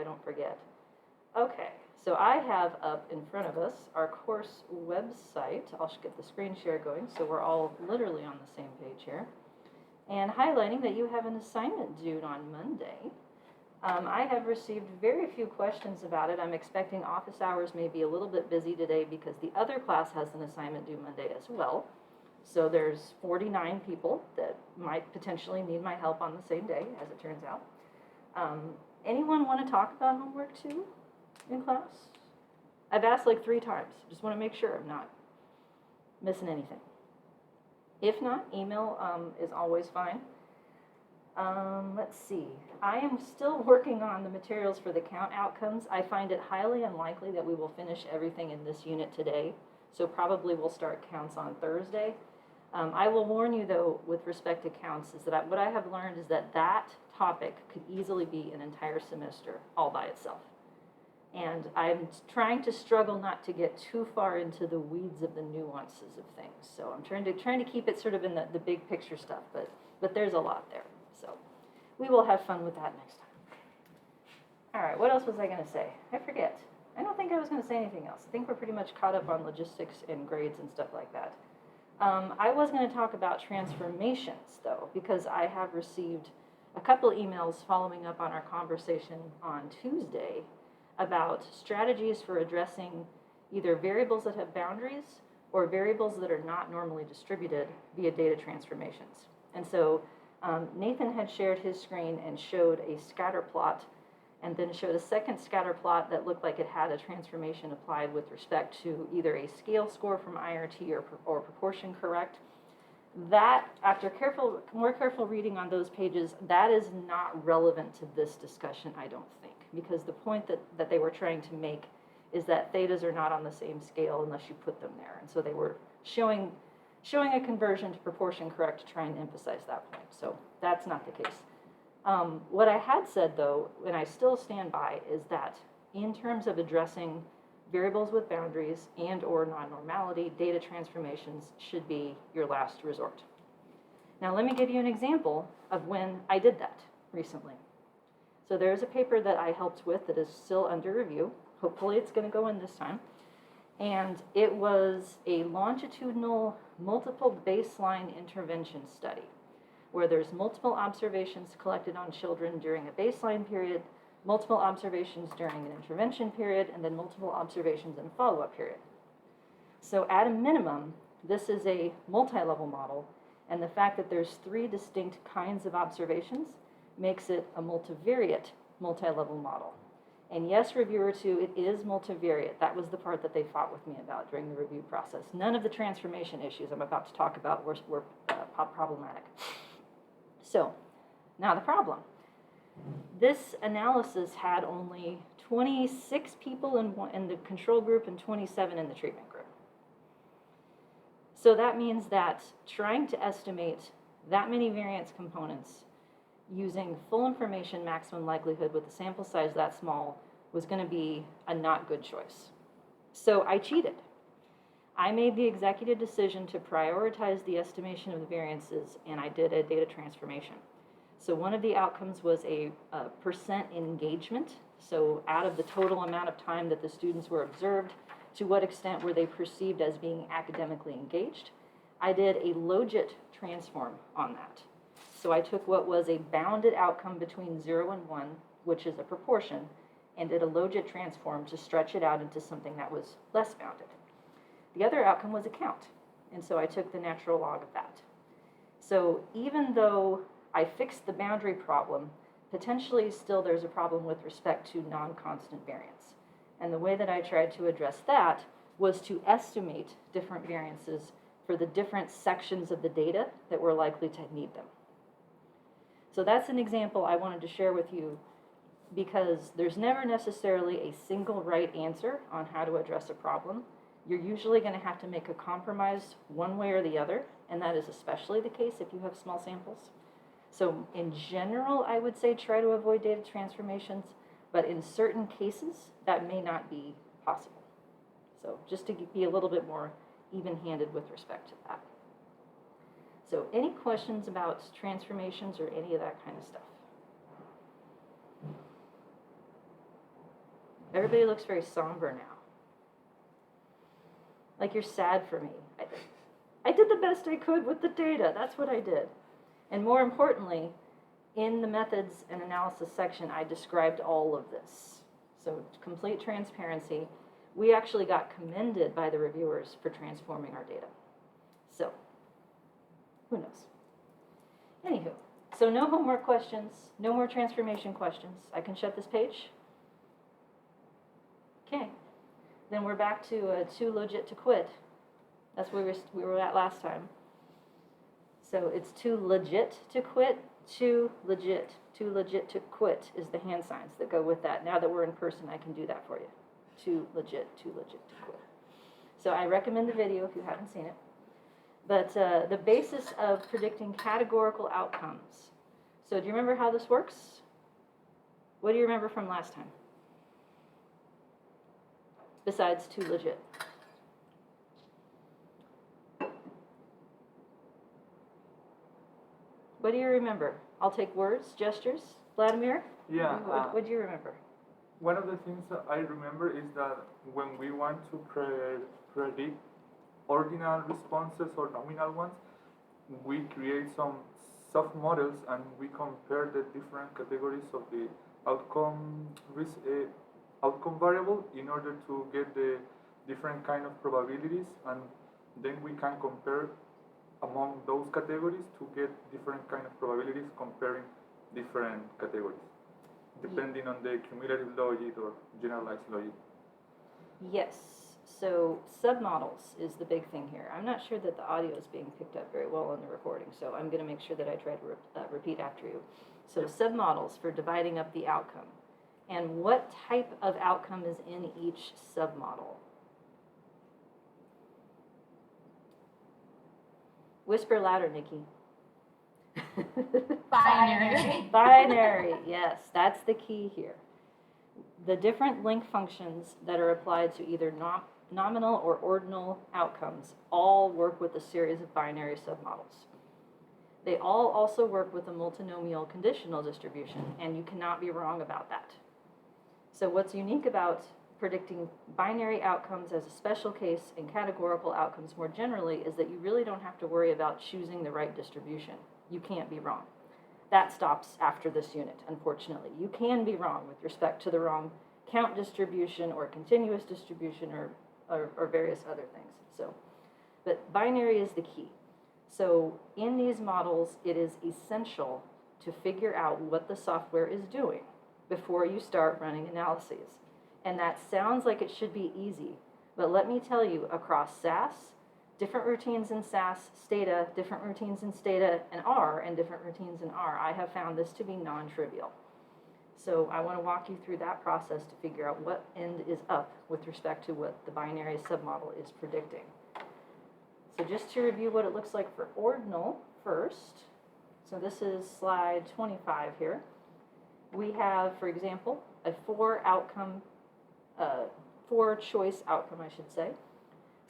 I don't forget. Okay, so I have up in front of us our course website. I'll get the screen share going so we're all literally on the same page here. And highlighting that you have an assignment due on Monday. I have received very few questions about it. I'm expecting office hours may be a little bit busy today because the other class has an assignment due Monday as well. So there's 49 people that might potentially need my help on the same day, as it turns out. Anyone want to talk about homework too in class? I've asked like 3 times. Just want to make sure I'm not missing anything. If not, email is always fine. Let's see. I am still working on the materials for the count outcomes. I find it highly unlikely that we will finish everything in this unit today, so probably we'll start counts on Thursday. I will warn you, though, with respect to counts, is that what I have learned is that that topic could easily be an entire semester all by itself. And I'm trying to struggle not to get too far into the weeds of the nuances of things. So I'm trying to keep it sort of in the big picture stuff, but there's a lot there. So we will have fun with that next time. All right, what else was I going to say? I forget. I don't think I was going to say anything else. I think we're pretty much caught up on logistics and grades and stuff like that. I was going to talk about transformations, though, because I have received a couple emails following up on our conversation on Tuesday about strategies for addressing either variables that have boundaries or variables that are not normally distributed via data transformations. And so Nathan had shared his screen and showed a scatter plot and then showed a second scatter plot that looked like it had a transformation applied with respect to either a scale score from IRT or proportion correct. That, after more careful reading on those pages, that is not relevant to this discussion, I don't think, because the point that they were trying to make is that thetas are not on the same scale unless you put them there. And so they were showing a conversion to proportion correct to try and emphasize that point. So that's not the case. What I had said, though, and I still stand by, is that in terms of addressing variables with boundaries and or non-normality, data transformations should be your last resort. Now let me give you an example of when I did that recently. So there's a paper that I helped with that is still under review. Hopefully it's going to go in this time. And it was a longitudinal multiple baseline intervention study where there's multiple observations collected on children during a baseline period, multiple observations during an intervention period, and then multiple observations in a follow-up period. So at a minimum, this is a multi-level model, and the fact that there's 3 distinct kinds of observations makes it a multivariate multi-level model. And yes, reviewer 2, it is multivariate. That was the part that they fought with me about during the review process. None of the transformation issues I'm about to talk about were problematic. So, now the problem. This analysis had only 26 people in the control group and 27 in the treatment group. So that means that trying to estimate that many variance components using full information maximum likelihood with a sample size that small was going to be a not good choice. So I cheated. I made the executive decision to prioritize the estimation of the variances, and I did a data transformation. So one of the outcomes was a percent engagement. So out of the total amount of time that the students were observed, to what extent were they perceived as being academically engaged? I did a logit transform on that. So I took what was a bounded outcome between 0 and 1, which is a proportion, and did a logit transform to stretch it out into something that was less bounded. The other outcome was a count, and so I took the natural log of that. So even though I fixed the boundary problem, potentially still there's a problem with respect to non-constant variance. And the way that I tried to address that was to estimate different variances for the different sections of the data that were likely to need them. So that's an example I wanted to share with you because there's never necessarily a single right answer on how to address a problem. You're usually going to have to make a compromise one way or the other, and that is especially the case if you have small samples. So in general, I would say try to avoid data transformations, but in certain cases, that may not be possible. So just to be a little bit more even-handed with respect to that. So any questions about transformations or any of that kind of stuff? Everybody looks very somber now. Like you're sad for me. I did the best I could with the data. That's what I did. And more importantly, in the methods and analysis section, I described all of this. So complete transparency. We actually got commended by the reviewers for transforming our data. So, who knows? Anywho, so no homework questions, no more transformation questions. I can shut this page. Okay. Then we're back to too legit to quit. That's where we were at last time. So it's too legit to quit, too legit to quit is the hand signs that go with that. Now that we're in person, I can do that for you. Too legit to quit. So I recommend the video if you haven't seen it. But the basis of predicting categorical outcomes. So do you remember how this works? What do you remember from last time? Besides too legit. What do you remember? I'll take words, gestures. Vladimir? Yeah. What do you remember? One of the things that I remember is that when we want to predict ordinal responses or nominal ones, we create some soft models and we compare the different categories of the outcome variable in order to get the different kind of probabilities, and then we can compare among those categories to get different kind of probabilities comparing different categories, depending on the cumulative logic or generalized logic. Yes. So submodels is the big thing here. I'm not sure that the audio is being picked up very well on the recording, so I'm going to make sure that I try to repeat after you. So submodels for dividing up the outcome. And what type of outcome is in each submodel? Whisper louder, Nikki. Binary. Binary, yes, that's the key here. The different link functions that are applied to either nominal or ordinal outcomes all work with a series of binary submodels. They all also work with a multinomial conditional distribution, and you cannot be wrong about that. So what's unique about predicting binary outcomes as a special case and categorical outcomes more generally is that you really don't have to worry about choosing the right distribution. You can't be wrong. That stops after this unit, unfortunately. You can be wrong with respect to the wrong count distribution or continuous distribution or various other things. So, but binary is the key. So in these models, it is essential to figure out what the software is doing before you start running analyses. And that sounds like it should be easy, but let me tell you, across SAS, different routines in SAS, Stata, different routines in Stata and R, and different routines in R, I have found this to be non-trivial. So I want to walk you through that process to figure out what end is up with respect to what the binary submodel is predicting. So just to review what it looks like for ordinal first. So this is slide 25 here. We have, for example, a four choice outcome, I should say.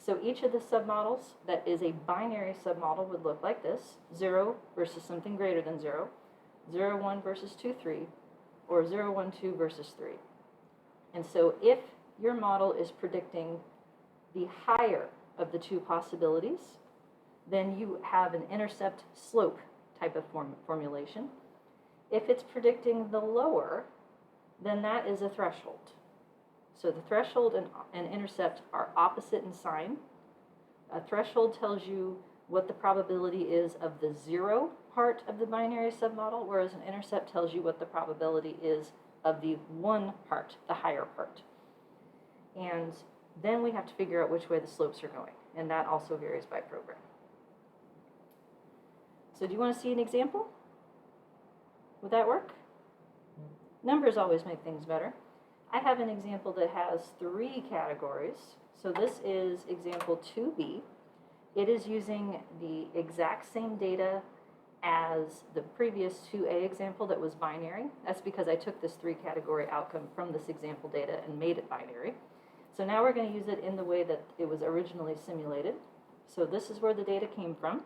So each of the submodels that is a binary submodel would look like this: 0 versus something greater than 0, 0, 1 versus 2, 3, or 0, 1, 2 versus 3. And so if your model is predicting the higher of the two possibilities, then you have an intercept slope type of formulation. If it's predicting the lower, then that is a threshold. So the threshold and intercept are opposite in sign. A threshold tells you what the probability is of the 0 part of the binary submodel, whereas an intercept tells you what the probability is of the 1 part, the higher part. And then we have to figure out which way the slopes are going, and that also varies by program. So do you want to see an example? Would that work? Numbers always make things better. I have an example that has 3 categories. So this is example 2B. It is using the exact same data as the previous 2A example that was binary. That's because I took this 3-category outcome from this example data and made it binary. So now we're going to use it in the way that it was originally simulated. So this is where the data came from.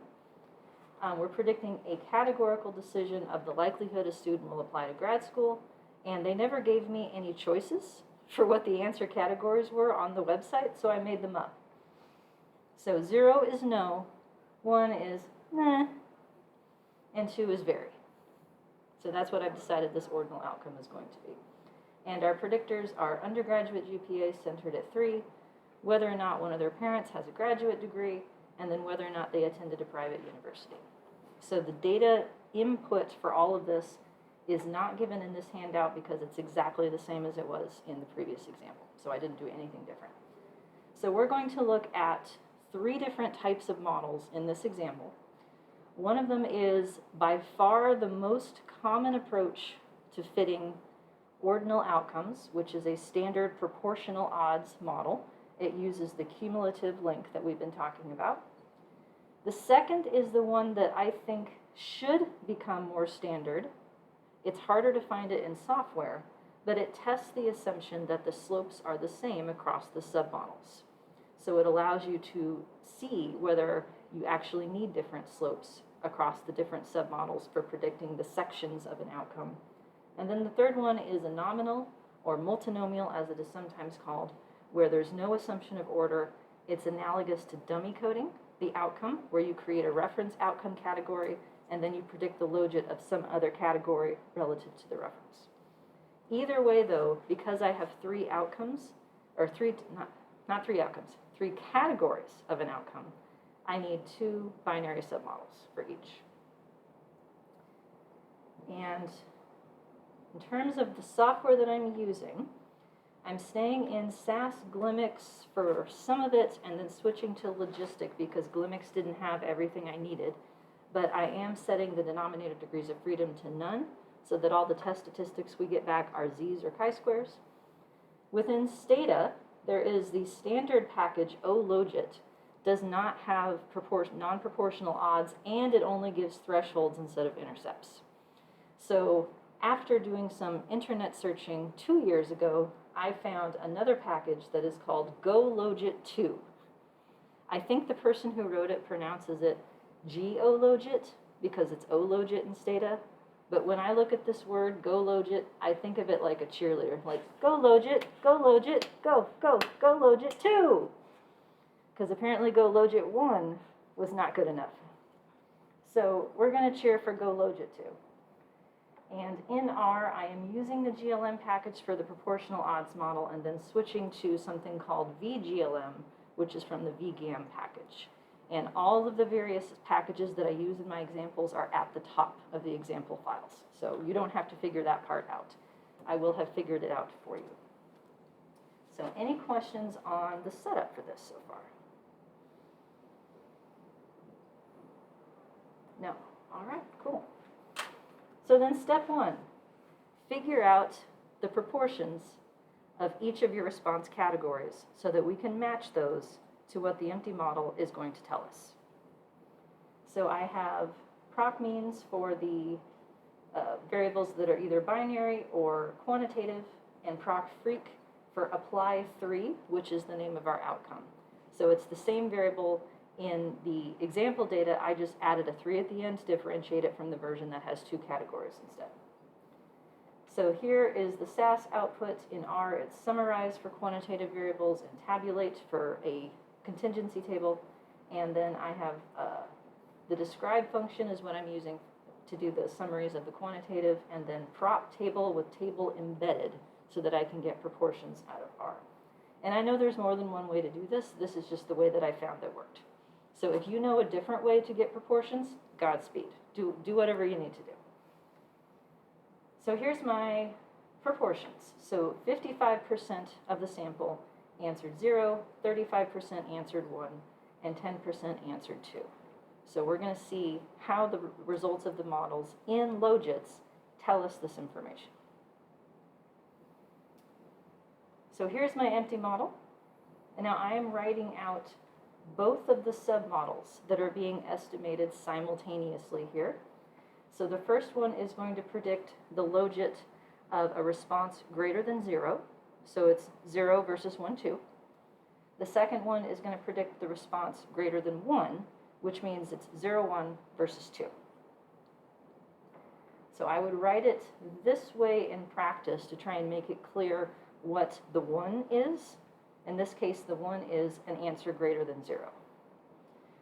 We're predicting a categorical decision of the likelihood a student will apply to grad school, and they never gave me any choices for what the answer categories were on the website, so I made them up. So 0 is no, 1 is nah, and 2 is very. So that's what I've decided this ordinal outcome is going to be. And our predictors are undergraduate GPA centered at 3, whether or not one of their parents has a graduate degree, and then whether or not they attended a private university. So the data input for all of this is not given in this handout because it's exactly the same as it was in the previous example. So I didn't do anything different. So we're going to look at 3 different types of models in this example. One of them is by far the most common approach to fitting ordinal outcomes, which is a standard proportional odds model. It uses the cumulative link that we've been talking about. The second is the one that I think should become more standard. It's harder to find it in software, but it tests the assumption that the slopes are the same across the submodels. So it allows you to see whether you actually need different slopes across the different submodels for predicting the sections of an outcome. And then the third one is a nominal, or multinomial as it is sometimes called, where there's no assumption of order. It's analogous to dummy coding, the outcome, where you create a reference outcome category and then you predict the logit of some other category relative to the reference. Either way though, because I have 3 outcomes, or not 3 outcomes, 3 categories of an outcome, I need 2 binary submodels for each. And in terms of the software that I'm using, I'm staying in SAS Glimix for some of it and then switching to Logistic because Glimix didn't have everything I needed. But I am setting the denominator degrees of freedom to none so that all the test statistics we get back are z's or chi-squares. Within Stata, there is the standard package OLogit, does not have non-proportional odds, and it only gives thresholds instead of intercepts. So after doing some internet searching 2 years ago, I found another package that is called GoLogit 2. I think the person who wrote it pronounces it GOLogit because it's OLogit in Stata. But when I look at this word, GoLogit, I think of it like a cheerleader. Like, GoLogit, GoLogit, go, go, GoLogit 2! Because apparently GoLogit 1 was not good enough. So we're going to cheer for GoLogit 2. And in R, I am using the GLM package for the proportional odds model and then switching to something called VGLM, which is from the VGAM package. And all of the various packages that I use in my examples are at the top of the example files. So you don't have to figure that part out. I will have figured it out for you. So any questions on the setup for this so far? No. All right, cool. So then step 1, figure out the proportions of each of your response categories so that we can match those to what the empty model is going to tell us. So I have proc means for the variables that are either binary or quantitative, and proc freq for apply 3, which is the name of our outcome. So it's the same variable in the example data, I just added a 3 at the end to differentiate it from the version that has 2 categories instead. So here is the SAS output. In R, it's summarize for quantitative variables and tabulate for a contingency table. And then I have the describe function is what I'm using to do the summaries of the quantitative, and then prop table with table embedded so that I can get proportions out of R. And I know there's more than one way to do this. This is just the way that I found that worked. So if you know a different way to get proportions, Godspeed. Do whatever you need to do. So here's my proportions. So 55% of the sample answered 0, 35% answered 1, and 10% answered 2. So we're going to see how the results of the models in Logits tell us this information. So here's my empty model. And now I am writing out both of the submodels that are being estimated simultaneously here. So the first one is going to predict the logit of a response greater than 0. So it's 0 versus 1, 2. The second one is going to predict the response greater than 1, which means it's 0, 1 versus 2. So I would write it this way in practice to try and make it clear what the 1 is. In this case, the 1 is an answer greater than 0.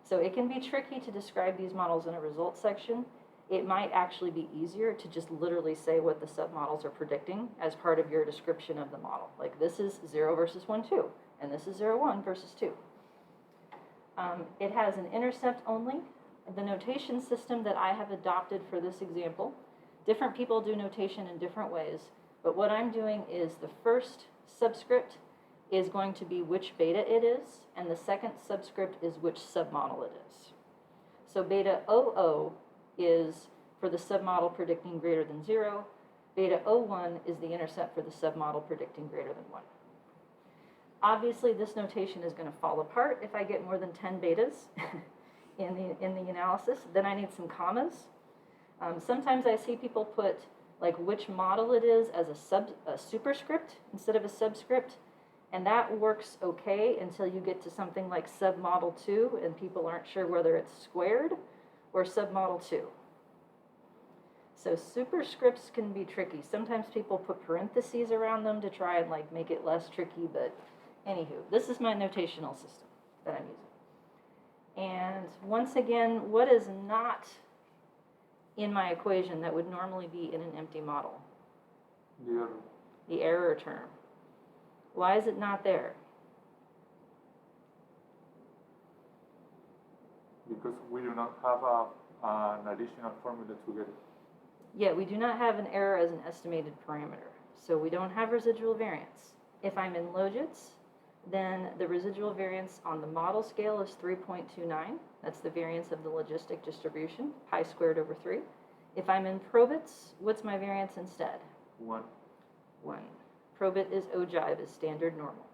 So it can be tricky to describe these models in a results section. It might actually be easier to just literally say what the submodels are predicting as part of your description of the model. Like this is 0 versus 1, 2, and this is 0, 1 versus 2. It has an intercept only. The notation system that I have adopted for this example, different people do notation in different ways, but what I'm doing is the first subscript is going to be which beta it is, and the second subscript is which submodel it is. So beta 00 is for the submodel predicting greater than 0. Beta 01 is the intercept for the submodel predicting greater than 1. Obviously, this notation is going to fall apart if I get more than 10 betas in the analysis. Then I need some commas. Sometimes I see people put like which model it is as a superscript instead of a subscript. And that works okay until you get to something like submodel 2 and people aren't sure whether it's squared or submodel 2. So superscripts can be tricky. Sometimes people put parentheses around them to try and like make it less tricky, but anywho, this is my notational system that I'm using. And once again, what is not in my equation that would normally be in an empty model? The error. The error term. Why is it not there? Because we do not have an additional formula to get it. Yeah, we do not have an error as an estimated parameter. So we don't have residual variance. If I'm in logits, then the residual variance on the model scale is 3.29. That's the variance of the logistic distribution, pi squared over 3. If I'm in probits, what's my variance instead? 1. 1. Probit is ogive, is standard normal.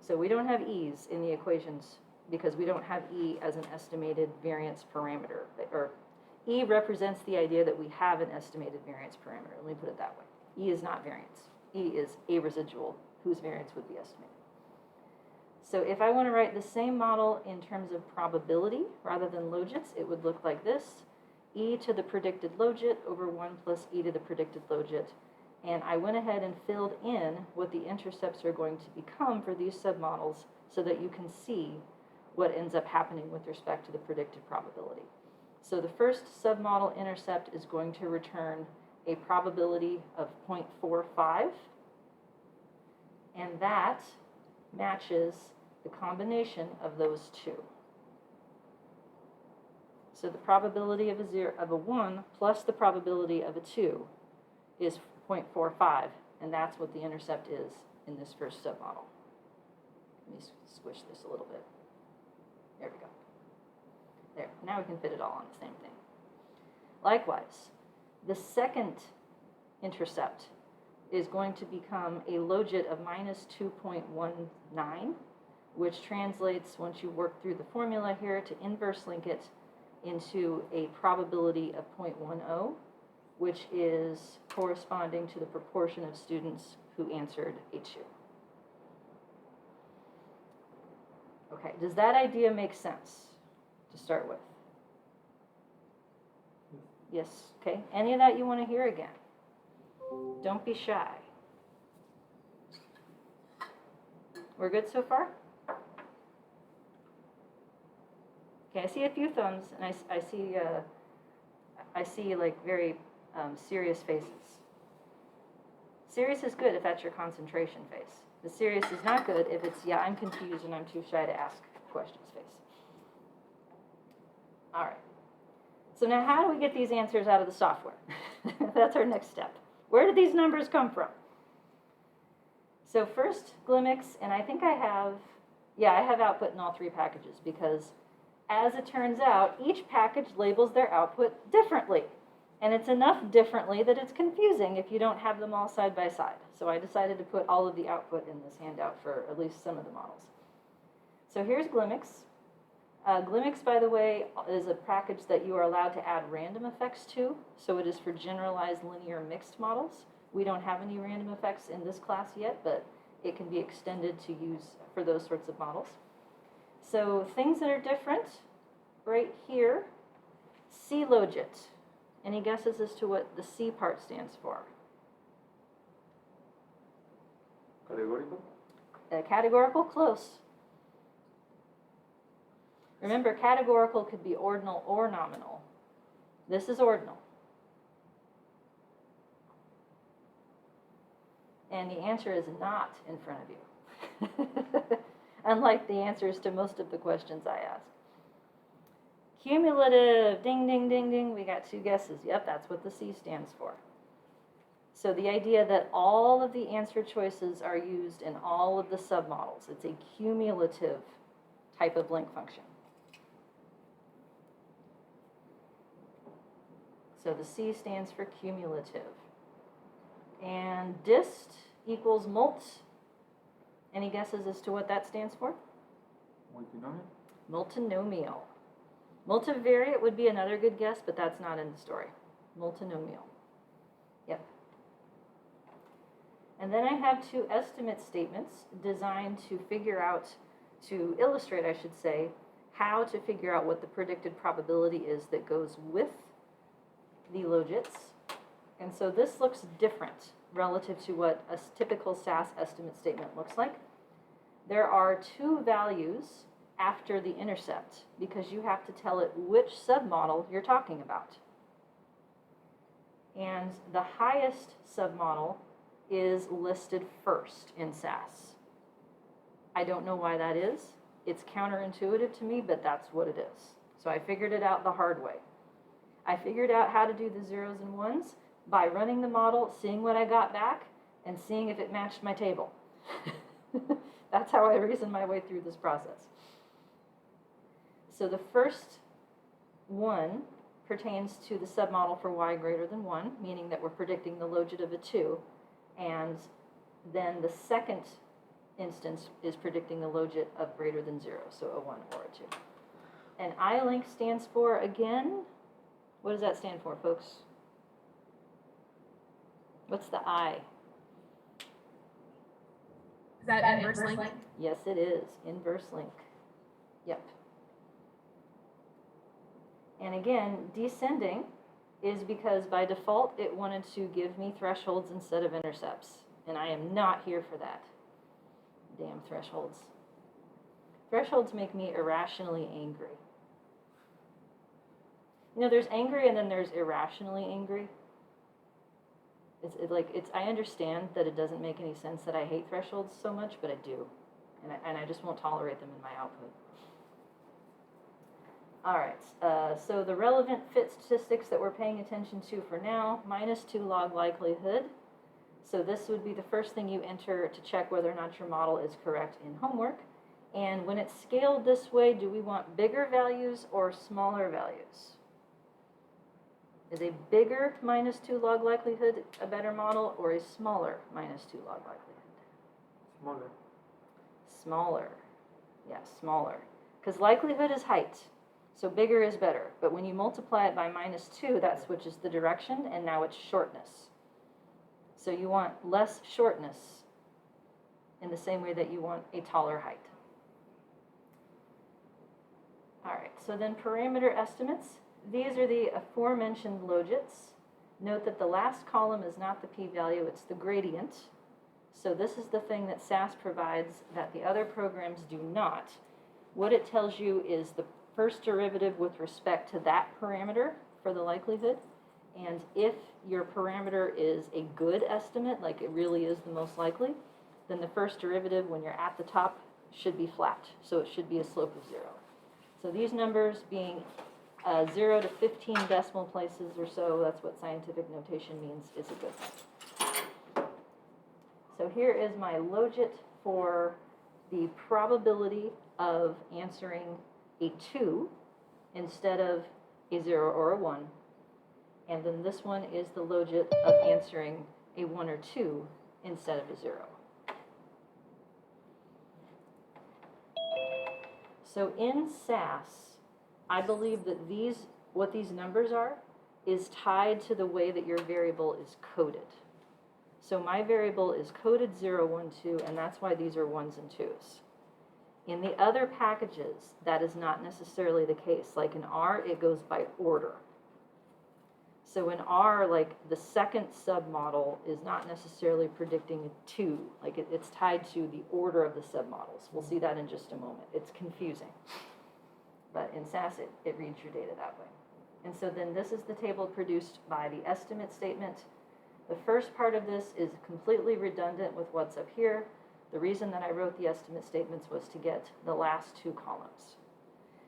So we don't have e's in the equations because we don't have e as an estimated variance parameter. Or e represents the idea that we have an estimated variance parameter. Let me put it that way. E is not variance. E is a residual whose variance would be estimated. So if I want to write the same model in terms of probability rather than logits, it would look like this. E to the predicted logit over 1 plus e to the predicted logit. And I went ahead and filled in what the intercepts are going to become for these submodels so that you can see what ends up happening with respect to the predicted probability. So the first submodel intercept is going to return a probability of 0.45, and that matches the combination of those two. So the probability of a 1 plus the probability of a 2 is 0.45, and that's what the intercept is in this first submodel. Let me squish this a little bit. There we go. There, now we can fit it all on the same thing. Likewise, the second intercept is going to become a logit of minus 2.19, which translates, once you work through the formula here, to inverse link it into a probability of 0.10, which is corresponding to the proportion of students who answered A2. Okay, does that idea make sense to start with? Yes, okay. Any of that you want to hear again? Don't be shy. We're good so far? Okay, I see a few thumbs, and I see like very serious faces. Serious is good if that's your concentration face. The serious is not good if it's, yeah, I'm confused and I'm too shy to ask questions face. All right. So now how do we get these answers out of the software? That's our next step. Where did these numbers come from? So first, Glimix, and I think I have output in all three packages because as it turns out, each package labels their output differently. And it's enough differently that it's confusing if you don't have them all side by side. So I decided to put all of the output in this handout for at least some of the models. So here's Glimix. Glimix, by the way, is a package that you are allowed to add random effects to. So it is for generalized linear mixed models. We don't have any random effects in this class yet, but it can be extended to use for those sorts of models. So things that are different, right here, C-logit. Any guesses as to what the C part stands for? Categorical? Categorical, close. Remember, categorical could be ordinal or nominal. This is ordinal. And the answer is not in front of you. Unlike the answers to most of the questions I ask. Cumulative, ding, ding, ding, ding. We got 2 guesses. Yep, that's what the C stands for. So the idea that all of the answer choices are used in all of the submodels. It's a cumulative type of link function. So the C stands for cumulative. And dist equals mult. Any guesses as to what that stands for? Multinomial? Multinomial. Multivariate would be another good guess, but that's not in the story. Multinomial. Yep. And then I have 2 estimate statements designed to figure out, to illustrate, I should say, how to figure out what the predicted probability is that goes with the logits. And so this looks different relative to what a typical SAS estimate statement looks like. There are 2 values after the intercept because you have to tell it which submodel you're talking about. And the highest submodel is listed first in SAS. I don't know why that is. It's counterintuitive to me, but that's what it is. So I figured it out the hard way. I figured out how to do the zeros and ones by running the model, seeing what I got back, and seeing if it matched my table. That's how I reasoned my way through this process. So the first one pertains to the submodel for y greater than 1, meaning that we're predicting the logit of a 2, and then the second instance is predicting the logit of greater than 0, so a 1 or a 2. And ILink stands for, again, what does that stand for, folks? What's the I? Is that inverse link? Yes, it is. Inverse link. Yep. And again, descending is because by default it wanted to give me thresholds instead of intercepts. And I am not here for that. Damn thresholds. Thresholds make me irrationally angry. You know, there's angry and then there's irrationally angry. I understand that it doesn't make any sense that I hate thresholds so much, but I do. And I just won't tolerate them in my output. All right, so the relevant fit statistics that we're paying attention to for now, -2 log likelihood. So this would be the first thing you enter to check whether or not your model is correct in homework. And when it's scaled this way, do we want bigger values or smaller values? Is a bigger -2 log likelihood a better model, or a smaller -2 log likelihood? Smaller. Smaller. Yeah, smaller. Because likelihood is height. So bigger is better. But when you multiply it by -2, that switches the direction, and now it's shortness. So you want less shortness in the same way that you want a taller height. All right, so then parameter estimates. These are the aforementioned logits. Note that the last column is not the p-value, it's the gradient. So this is the thing that SAS provides that the other programs do not. What it tells you is the first derivative with respect to that parameter for the likelihood. And if your parameter is a good estimate, like it really is the most likely, then the first derivative when you're at the top should be flat. So it should be a slope of 0. So these numbers being 0 to 15 decimal places or so, that's what scientific notation means, is a good thing. So here is my logit for the probability of answering a 2 instead of a 0 or a 1. And then this one is the logit of answering a 1 or 2 instead of a 0. So in SAS, I believe that what these numbers are is tied to the way that your variable is coded. So my variable is coded 0, 1, 2, and that's why these are 1s and 2s. In the other packages, that is not necessarily the case. Like in R, it goes by order. So in R, like the second submodel is not necessarily predicting a 2, like it's tied to the order of the submodels. We'll see that in just a moment. It's confusing. But in SAS, it reads your data that way. And so then this is the table produced by the estimate statement. The first part of this is completely redundant with what's up here. The reason that I wrote the estimate statements was to get the last 2 columns.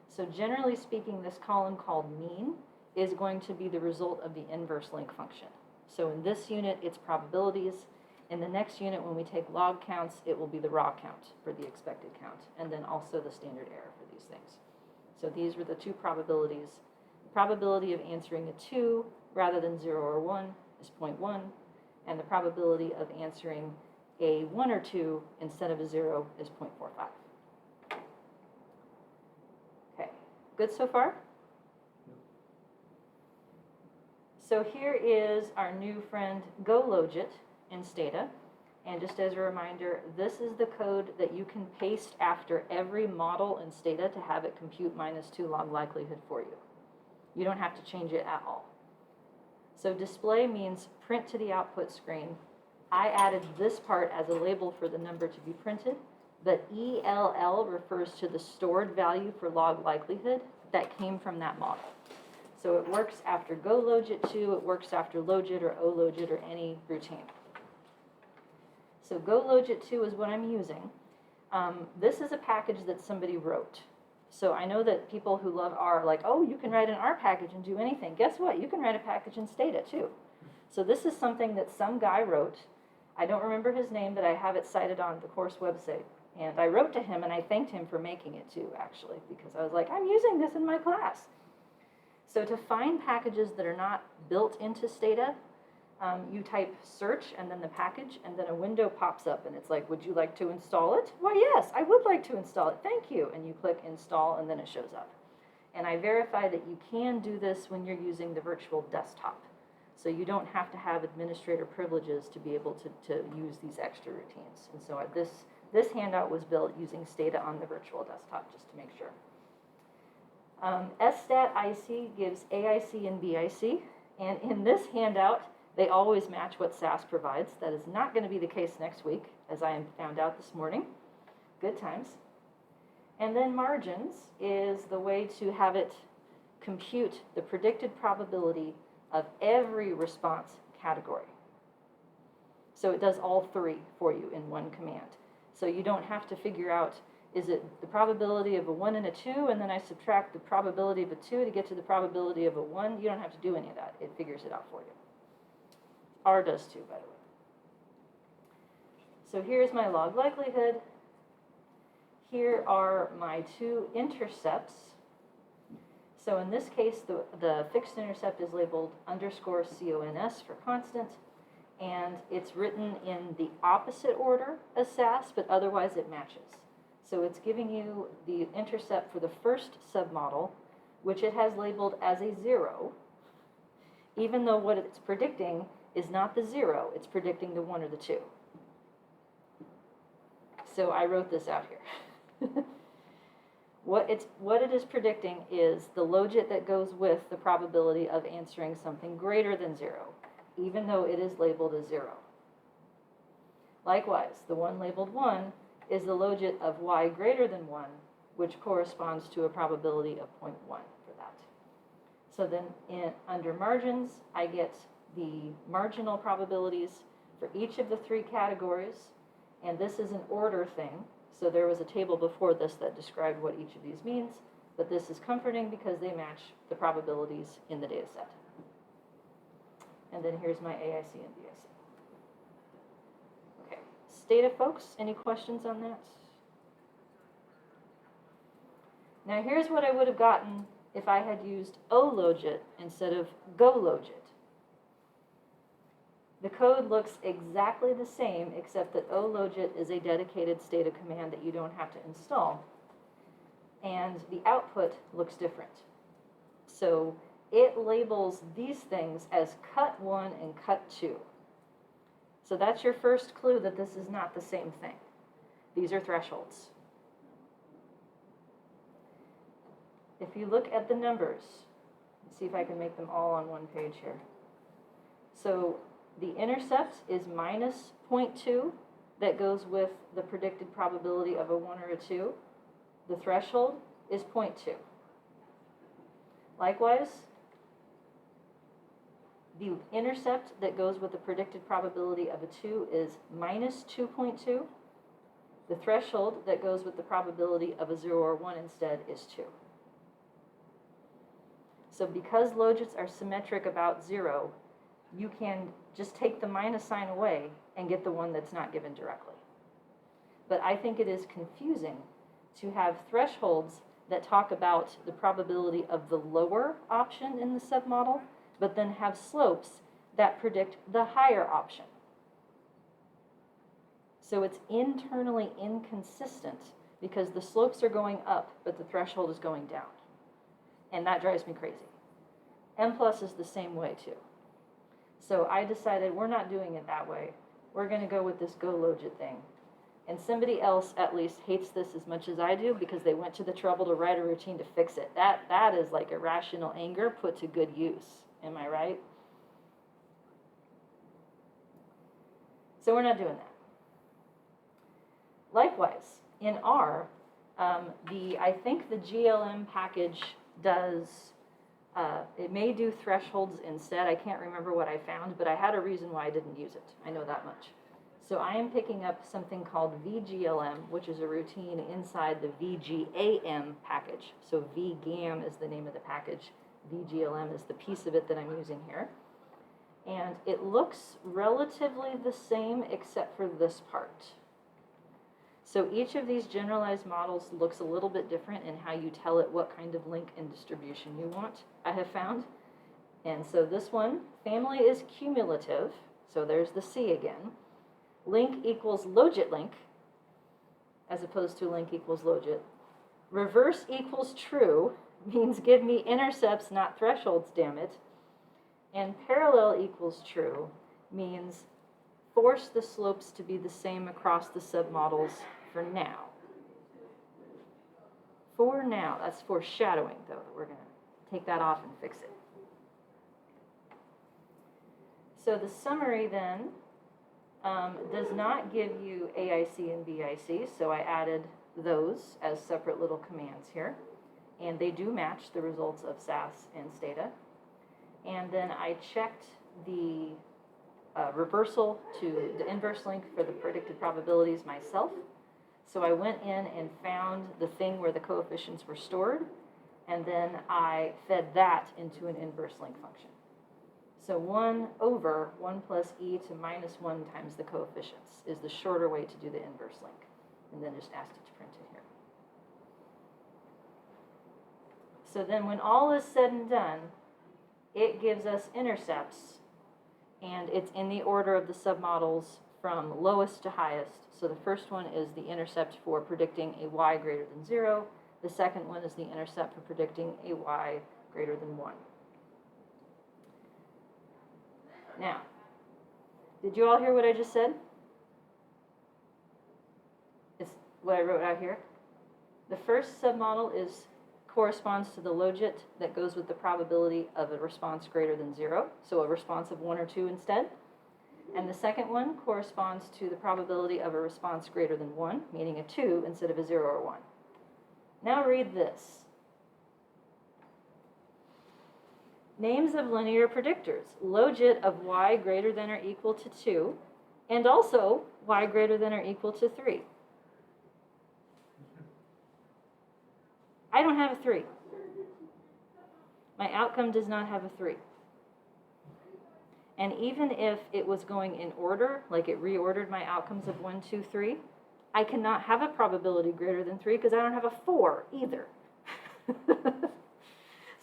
So generally speaking, this column called mean is going to be the result of the inverse link function. So in this unit, it's probabilities. In the next unit, when we take log counts, it will be the raw count for the expected count, and then also the standard error for these things. So these were the 2 probabilities. The probability of answering a 2 rather than 0 or 1 is 0.1, and the probability of answering a 1 or 2 instead of a 0 is 0.45. Okay, good so far? So here is our new friend GoLogit in Stata. And just as a reminder, this is the code that you can paste after every model in Stata to have it compute -2 log likelihood for you. You don't have to change it at all. So display means print to the output screen. I added this part as a label for the number to be printed, but ELL refers to the stored value for log likelihood that came from that model. So it works after GoLogit 2, it works after Logit or OLogit or any routine. So GoLogit 2 is what I'm using. This is a package that somebody wrote. So I know that people who love R are like, oh, you can write an R package and do anything. Guess what? You can write a package in Stata too. So this is something that some guy wrote. I don't remember his name, but I have it cited on the course website. And I wrote to him and I thanked him for making it too, actually, because I was like, I'm using this in my class. So to find packages that are not built into Stata, you type search and then the package, and then a window pops up and it's like, would you like to install it? Why, yes, I would like to install it. Thank you. And you click install and then it shows up. And I verify that you can do this when you're using the virtual desktop. So you don't have to have administrator privileges to be able to use these extra routines. And so this handout was built using Stata on the virtual desktop, just to make sure. SStat-IC gives AIC and BIC. And in this handout, they always match what SAS provides. That is not going to be the case next week, as I found out this morning. Good times. And then margins is the way to have it compute the predicted probability of every response category. So it does all 3 for you in one command. So you don't have to figure out, is it the probability of a 1 and a 2, and then I subtract the probability of a 2 to get to the probability of a 1? You don't have to do any of that. It figures it out for you. R does too, by the way. So here's my log likelihood. Here are my 2 intercepts. So in this case, the fixed intercept is labeled _CONS for constant, and it's written in the opposite order as SAS, but otherwise it matches. So it's giving you the intercept for the first submodel, which it has labeled as a 0, even though what it's predicting is not the 0, it's predicting the 1 or the 2. So I wrote this out here. What it is predicting is the logit that goes with the probability of answering something greater than 0, even though it is labeled as 0. Likewise, the one labeled 1 is the logit of y greater than 1, which corresponds to a probability of 0.1 for that. So then under margins, I get the marginal probabilities for each of the 3 categories, and this is an order thing. So there was a table before this that described what each of these means, but this is comforting because they match the probabilities in the data set. And then here's my AIC and BIC. Okay, Stata folks, any questions on that? Now here's what I would have gotten if I had used OLogit instead of GoLogit. The code looks exactly the same, except that OLogit is a dedicated Stata command that you don't have to install. And the output looks different. So it labels these things as cut 1 and cut 2. So that's your first clue that this is not the same thing. These are thresholds. If you look at the numbers, let's see if I can make them all on one page here. So the intercept is minus 0.2 that goes with the predicted probability of a 1 or a 2. The threshold is 0.2. Likewise, the intercept that goes with the predicted probability of a 2 is minus 2.2. The threshold that goes with the probability of a 0 or 1 instead is 2. So because logits are symmetric about 0, you can just take the minus sign away and get the one that's not given directly. But I think it is confusing to have thresholds that talk about the probability of the lower option in the submodel, but then have slopes that predict the higher option. So it's internally inconsistent because the slopes are going up, but the threshold is going down. And that drives me crazy. M plus is the same way too. So I decided we're not doing it that way. We're going to go with this GoLogit thing. And somebody else at least hates this as much as I do because they went to the trouble to write a routine to fix it. That is like irrational anger put to good use. Am I right? So we're not doing that. Likewise, in R, I think the GLM package does, it may do thresholds instead. I can't remember what I found, but I had a reason why I didn't use it. I know that much. So I am picking up something called VGLM, which is a routine inside the VGAM package. So VGAM is the name of the package. VGLM is the piece of it that I'm using here. And it looks relatively the same except for this part. So each of these generalized models looks a little bit different in how you tell it what kind of link and distribution you want, I have found. And so this one, family is cumulative, so there's the C again. Link equals logit link, as opposed to link equals logit. Reverse equals true, means give me intercepts, not thresholds, damn it. And parallel equals true means force the slopes to be the same across the submodels for now. For now, that's foreshadowing though, that we're going to take that off and fix it. So the summary then does not give you AIC and BIC, so I added those as separate little commands here. And they do match the results of SAS and Stata. And then I checked the reversal to the inverse link for the predicted probabilities myself. So I went in and found the thing where the coefficients were stored, and then I fed that into an inverse link function. So 1 over 1 plus e to minus 1 times the coefficients is the shorter way to do the inverse link. And then just asked it to print it here. So then when all is said and done, it gives us intercepts, and it's in the order of the submodels from lowest to highest. So the first one is the intercept for predicting a y greater than 0. The second one is the intercept for predicting a y greater than 1. Now, did you all hear what I just said? It's what I wrote out here. The first submodel corresponds to the logit that goes with the probability of a response greater than 0, so a response of 1 or 2 instead. And the second one corresponds to the probability of a response greater than 1, meaning a 2 instead of a 0 or 1. Now read this. Names of linear predictors, logit of y greater than or equal to 2, and also y greater than or equal to 3. I don't have a 3. My outcome does not have a 3. And even if it was going in order, like it reordered my outcomes of 1, 2, 3, I cannot have a probability greater than 3 because I don't have a 4 either.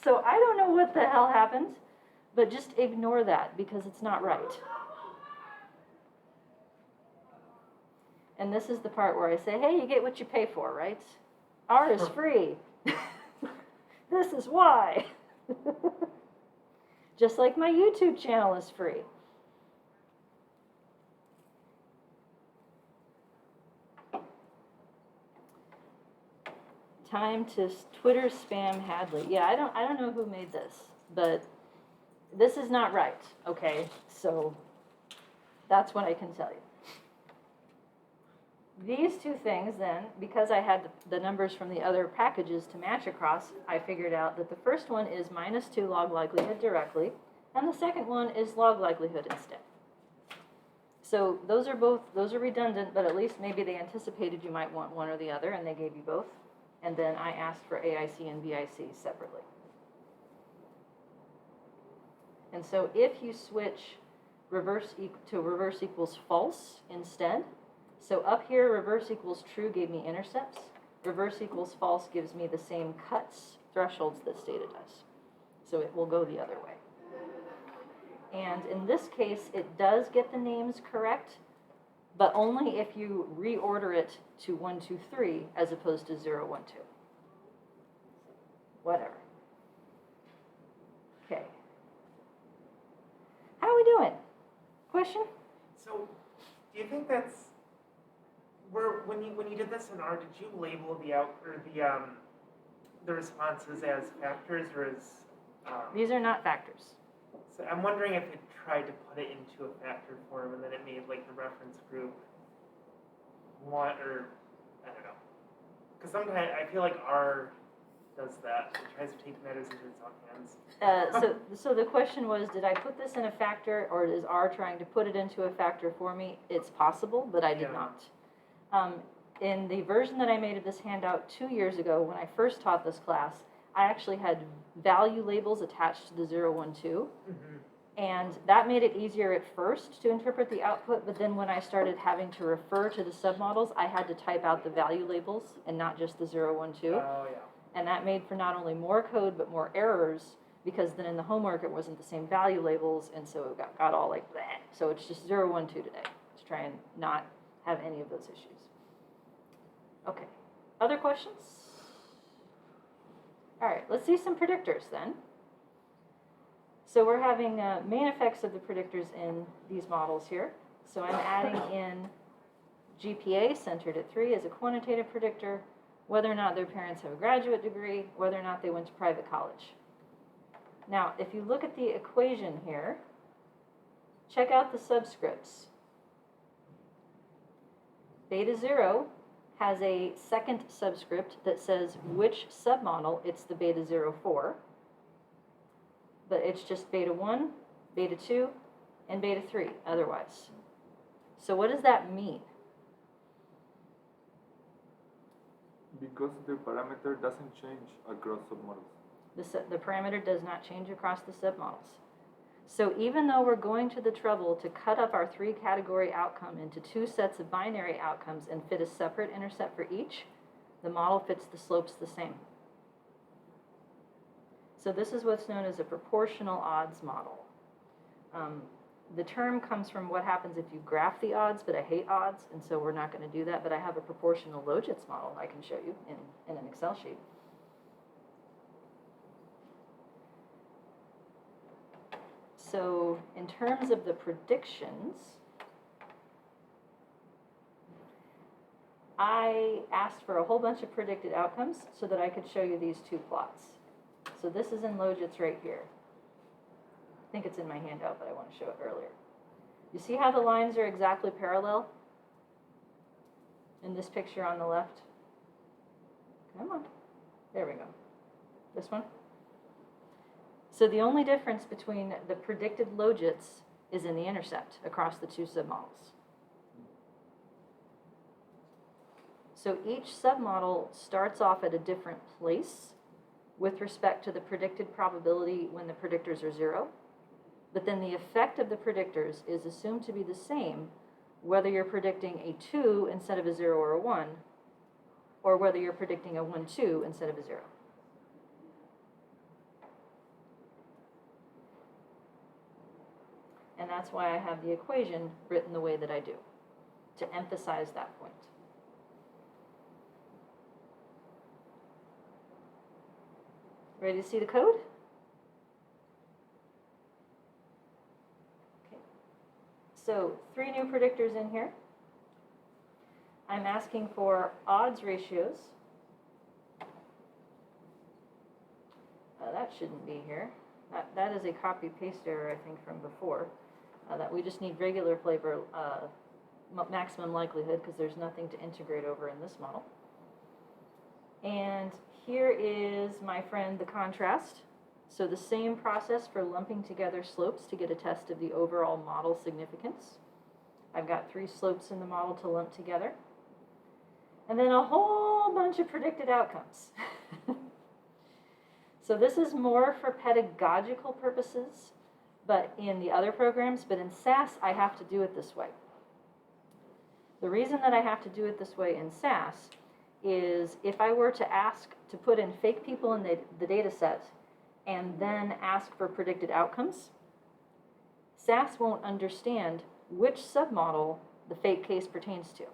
So I don't know what the hell happened, but just ignore that because it's not right. And this is the part where I say, hey, you get what you pay for, right? R is free. This is why. Just like my YouTube channel is free. Time to Twitter spam Hadley. Yeah, I don't know who made this, but this is not right, okay? So that's what I can tell you. These two things then, because I had the numbers from the other packages to match across, I figured out that the first one is -2 log likelihood directly, and the second one is log likelihood instead. So those are redundant, but at least maybe they anticipated you might want one or the other, and they gave you both. And then I asked for AIC and BIC separately. And so if you switch reverse equals false instead, so up here reverse equals true gave me intercepts, reverse equals false gives me the same cuts, thresholds that Stata does. So it will go the other way. And in this case, it does get the names correct, but only if you reorder it to 1, 2, 3 as opposed to 0, 1, 2. Whatever. Okay. How are we doing? Question? So, do you think that's when you did this in R? Did you label the responses as factors or as? These are not factors. So I'm wondering if it tried to put it into a factor form and then it made like the reference group one, or I don't know. Because sometimes I feel like R does that. It tries to take matters into its own hands. So the question was, did I put this in a factor, or is R trying to put it into a factor for me? It's possible, but I did not. In the version that I made of this handout 2 years ago, when I first taught this class, I actually had value labels attached to the 0, 1, 2. And that made it easier at first to interpret the output, but then when I started having to refer to the submodels, I had to type out the value labels and not just the 0, 1, 2. Oh, yeah. And that made for not only more code, but more errors, because then in the homework it wasn't the same value labels, and so it got all like that. So it's just 0, 1, 2 today, to try and not have any of those issues. Okay, other questions? All right, let's see some predictors then. So we're having main effects of the predictors in these models here. So I'm adding in GPA centered at 3 as a quantitative predictor, whether or not their parents have a graduate degree, whether or not they went to private college. Now, if you look at the equation here, check out the subscripts. Beta 0 has a second subscript that says which submodel it's the beta 0 for, but it's just beta 1, beta 2, and beta 3 otherwise. So what does that mean? Because the parameter doesn't change across submodels. The parameter does not change across the submodels. So even though we're going to the trouble to cut up our 3-category outcome into 2 sets of binary outcomes and fit a separate intercept for each, the model fits the slopes the same. So this is what's known as a proportional odds model. The term comes from what happens if you graph the odds, but I hate odds, and so we're not going to do that, but I have a proportional Logit's model I can show you in an Excel sheet. So in terms of the predictions, I asked for a whole bunch of predicted outcomes so that I could show you these 2 plots. So this is in Logit's right here. I think it's in my handout, but I want to show it earlier. You see how the lines are exactly parallel in this picture on the left? Come on. There we go. This one? So the only difference between the predicted Logits is in the intercept across the 2 submodels. So each submodel starts off at a different place with respect to the predicted probability when the predictors are 0. But then the effect of the predictors is assumed to be the same whether you're predicting a 2 instead of a 0 or a 1, or whether you're predicting a 1, 2 instead of a 0. And that's why I have the equation written the way that I do, to emphasize that point. Ready to see the code? Okay. So 3 new predictors in here. I'm asking for odds ratios. That shouldn't be here. That is a copy-paste error, I think, from before. That we just need regular flavor maximum likelihood because there's nothing to integrate over in this model. And here is, my friend, the contrast. So the same process for lumping together slopes to get a test of the overall model significance. I've got 3 slopes in the model to lump together. And then a whole bunch of predicted outcomes. So this is more for pedagogical purposes, but in the other programs, but in SAS, I have to do it this way. The reason that I have to do it this way in SAS is if I were to ask to put in fake people in the data set and then ask for predicted outcomes, SAS won't understand which submodel the fake case pertains to.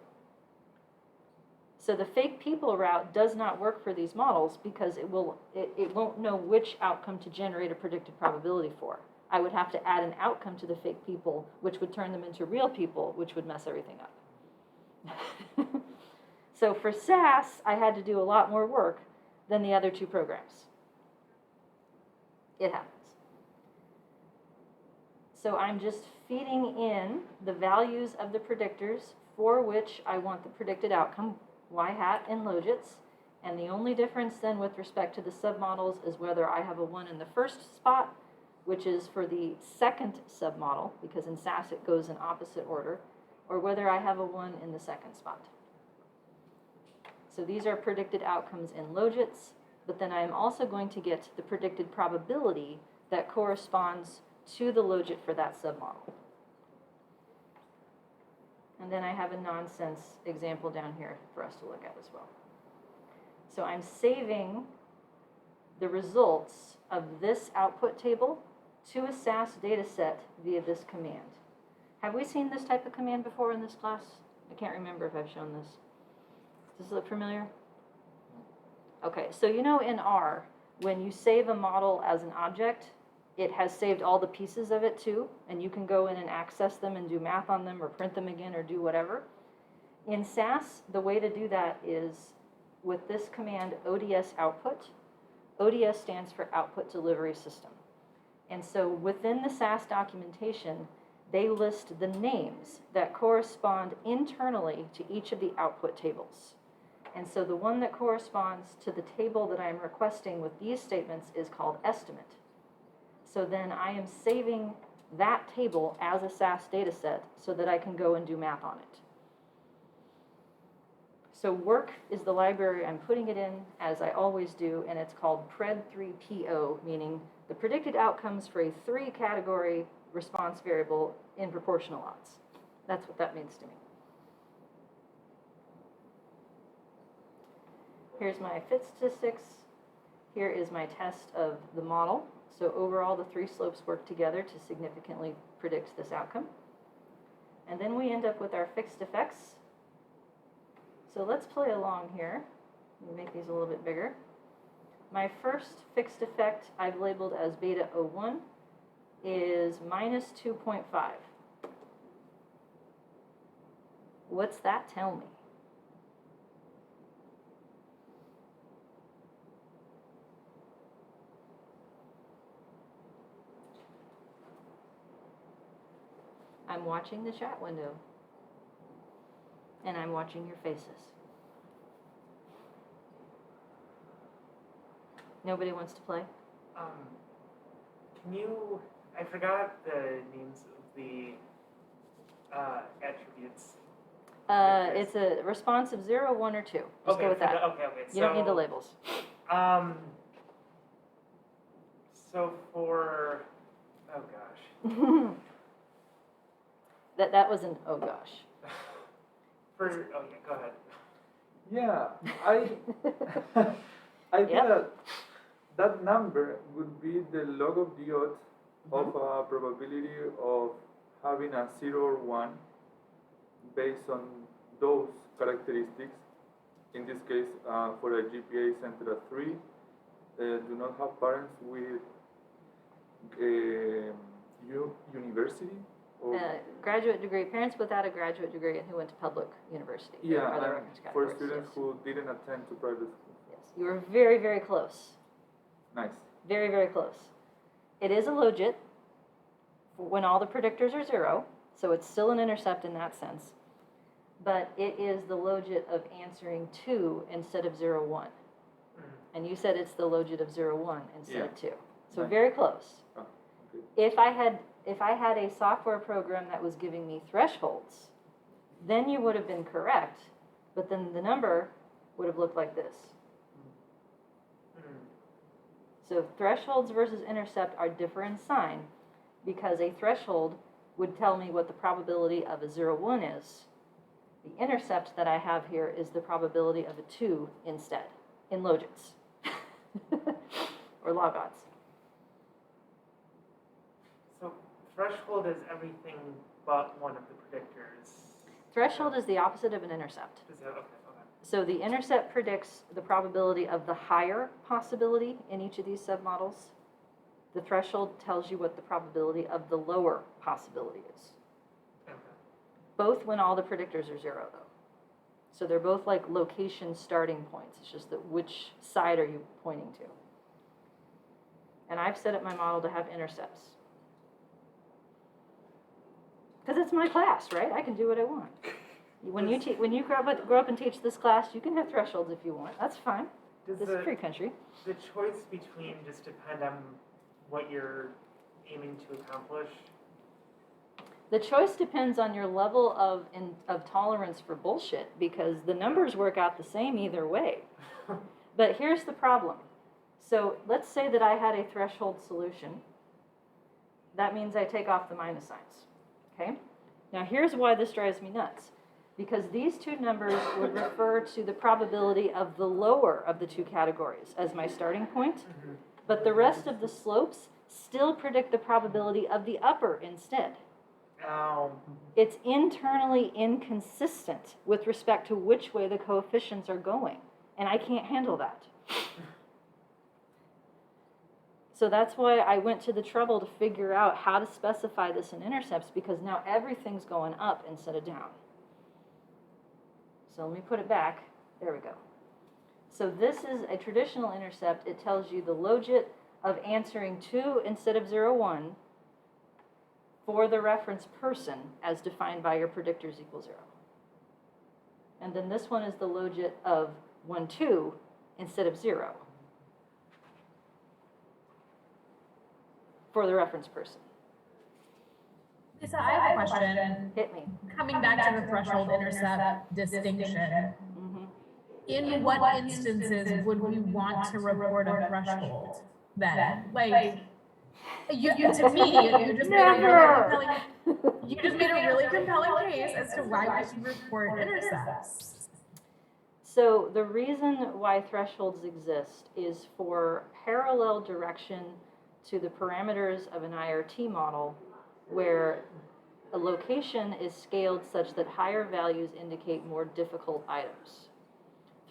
So the fake people route does not work for these models because it won't know which outcome to generate a predicted probability for. I would have to add an outcome to the fake people, which would turn them into real people, which would mess everything up. So for SAS, I had to do a lot more work than the other 2 programs. It happens. So I'm just feeding in the values of the predictors for which I want the predicted outcome, y hat in logits, and the only difference then with respect to the submodels is whether I have a 1 in the first spot, which is for the second submodel, because in SAS it goes in opposite order, or whether I have a 1 in the second spot. So these are predicted outcomes in logits, but then I'm also going to get the predicted probability that corresponds to the logit for that submodel. And then I have a nonsense example down here for us to look at as well. So I'm saving the results of this output table to a SAS data set via this command. Have we seen this type of command before in this class? I can't remember if I've shown this. Does this look familiar? Okay, so you know in R, when you save a model as an object, it has saved all the pieces of it too, and you can go in and access them and do math on them or print them again or do whatever. In SAS, the way to do that is with this command ODS output. ODS stands for Output Delivery System. And so within the SAS documentation, they list the names that correspond internally to each of the output tables. And so the one that corresponds to the table that I'm requesting with these statements is called estimate. So then I am saving that table as a SAS data set so that I can go and do math on it. So work is the library I'm putting it in, as I always do, and it's called PRED3PO, meaning the predicted outcomes for a 3-category response variable in proportional odds. That's what that means to me. Here's my fit statistics. Here is my test of the model. So overall, the 3 slopes work together to significantly predict this outcome. And then we end up with our fixed effects. So let's play along here. Let me make these a little bit bigger. My first fixed effect I've labeled as beta 01 is minus 2.5. What's that tell me? I'm watching the chat window, and I'm watching your faces. Nobody wants to play? Can you, I forgot the names of the attributes. It's a response of 0, 1, or 2. Just go with that. Okay. You don't need the labels. So for, oh gosh. That was an oh gosh. Oh yeah, go ahead. Yeah, I think that number would be the log of the odds of a probability of having a 0 or 1 based on those characteristics. In this case, for a GPA centered at 3, do not have parents with university. Graduate degree, parents without a graduate degree and who went to public university. Yeah, other and categories, for students yes. who didn't attend to private school. Yes, you were very, very close. Nice. Very, very close. It is a logit when all the predictors are 0, so it's still an intercept in that sense. But it is the logit of answering 2 instead of 0, 1. And you said it's the logit of 0, 1 instead of 2. So Nice. very close. Oh, okay. If I had a software program that was giving me thresholds, then you would have been correct, but then the number would have looked like this. So thresholds versus intercept are different in sign because a threshold would tell me what the probability of a 0, 1 is. The intercept that I have here is the probability of a 2 instead, in logits, or log odds. So threshold is everything but one of the predictors. Threshold is the opposite of an intercept. Is that okay? So the intercept predicts the probability of the higher possibility in each of these submodels. The threshold tells you what the probability of the lower possibility is. Okay. Both when all the predictors are 0, though. So they're both like location starting points. It's just that which side are you pointing to? And I've set up my model to have intercepts. Because it's my class, right? I can do what I want. When you grow up and teach this class, you can have thresholds if you want. That's fine. Does This is free country. the choice between just depend on what you're aiming to accomplish? The choice depends on your level of tolerance for bullshit because the numbers work out the same either way. But here's the problem. So let's say that I had a threshold solution. That means I take off the minus signs. Okay? Now here's why this drives me nuts. Because these two numbers would refer to the probability of the lower of the two categories as my starting point. But the rest of the slopes still predict the probability of the upper instead. Ow. It's internally inconsistent with respect to which way the coefficients are going. And I can't handle that. So that's why I went to the trouble to figure out how to specify this in intercepts because now everything's going up instead of down. So let me put it back. There we go. So this is a traditional intercept. It tells you the logit of answering 2 instead of 0, 1 for the reference person as defined by your predictors equal 0. And then this one is the logit of 1, 2 instead of 0 for the reference person. Lisa, I have a question. Hit me. Coming back to the threshold intercept distinction, Mm-hmm. in what instances would we want to report a threshold then? Like, to me, you just made a really compelling, you just made a really compelling case as to why we should report intercepts. So the reason why thresholds exist is for parallel direction to the parameters of an IRT model where a location is scaled such that higher values indicate more difficult items.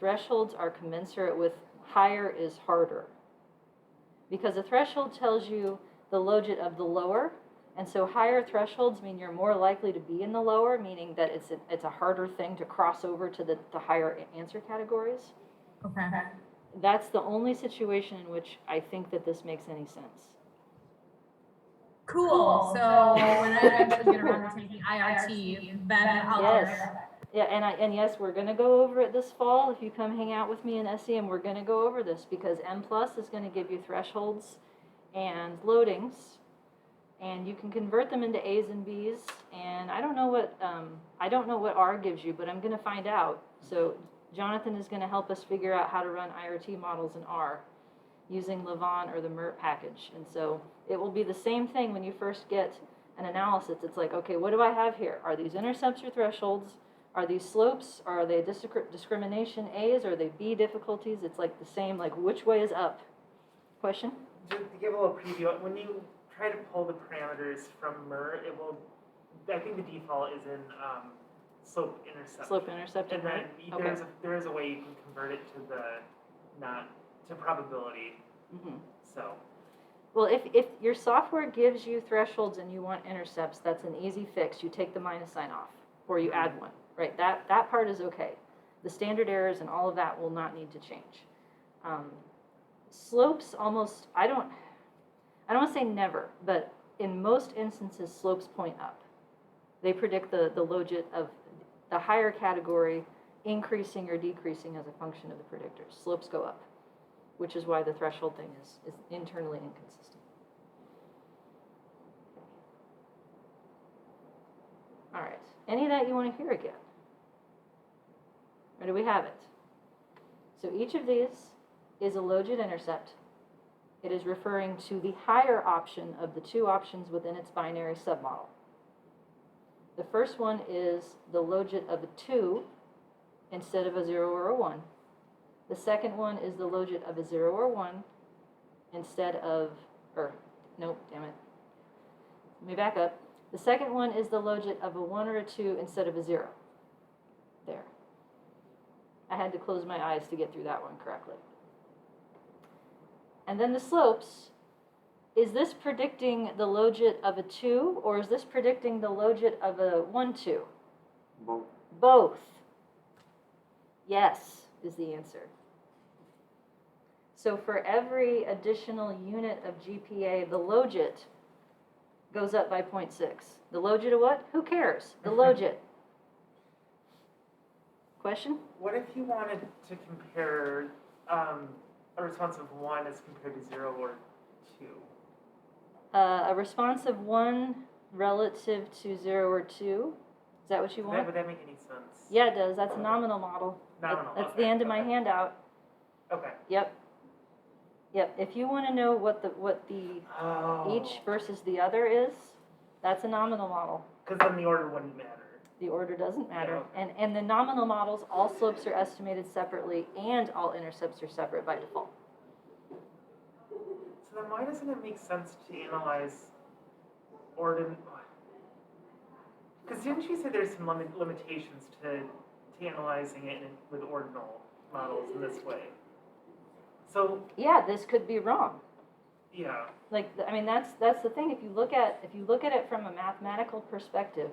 Thresholds are commensurate with higher is harder. Because a threshold tells you the logit of the lower, and so higher thresholds mean you're more likely to be in the lower, meaning that it's a harder thing to cross over to the higher answer categories. Okay. That's the only situation in which I think that this makes any sense. Cool. So when I eventually get around to taking IRT, then I'll Yes. Yeah, and yes, we're going to go over it this fall. If you come hang out with me in SEM, we're going to go over this because M Plus is going to give you thresholds and loadings, and you can convert them into A's and B's. And I don't know what R gives you, but I'm going to find out. So Jonathan is going to help us figure out how to run IRT models in R using Lavon or the MERT package. And so it will be the same thing when you first get an analysis. It's like, okay, what do I have here? Are these intercepts or thresholds? Are these slopes? Are they discrimination A's? Are they B difficulties? It's like the same, like which way is up? Question? To give a little preview, when you try to pull the parameters from MER, it will, I think the default is in slope intercept. Slope intercepted, And then right? there is a way you can convert it to to probability. Mm-hmm. So. Well, if your software gives you thresholds and you want intercepts, that's an easy fix. You take the minus sign off, or you add one, right? That part is okay. The standard errors and all of that will not need to change. Slopes almost, I don't want to say never, but in most instances, slopes point up. They predict the logit of the higher category increasing or decreasing as a function of the predictors. Slopes go up, which is why the threshold thing is internally inconsistent. All right, any of that you want to hear again? Or do we have it? So each of these is a logit intercept. It is referring to the higher option of the two options within its binary submodel. The first one is the logit of a 2 instead of a 0 or a 1. The second one is the logit of a 0 or 1 instead of, nope, damn it. Let me back up. The second one is the logit of a 1 or a 2 instead of a 0. There. I had to close my eyes to get through that one correctly. And then the slopes, is this predicting the logit of a 2 or is this predicting the logit of a 1, 2? Both. Both. Yes, is the answer. So for every additional unit of GPA, the logit goes up by 0.6. The logit of what? Who cares? The logit. Question? What if you wanted to compare a response of 1 as compared to 0 or 2? A response of 1 relative to 0 or 2. Is that what you want? Would that make any sense? Yeah, it does. That's a nominal model. Nominal, That's okay, the end of my okay. handout. Okay. Yep. If you want to know what the Oh. each versus the other is, that's a nominal model. Because then the order wouldn't matter. The order doesn't matter. Yeah, okay. And the nominal models, all slopes are estimated separately and all intercepts are separate by default. So then why doesn't it make sense to analyze ordin? Because didn't you say there's some limitations to analyzing it with ordinal models in this way? So Yeah, this could be wrong. yeah, Like, I mean, that's the thing. If you look at it from a mathematical perspective,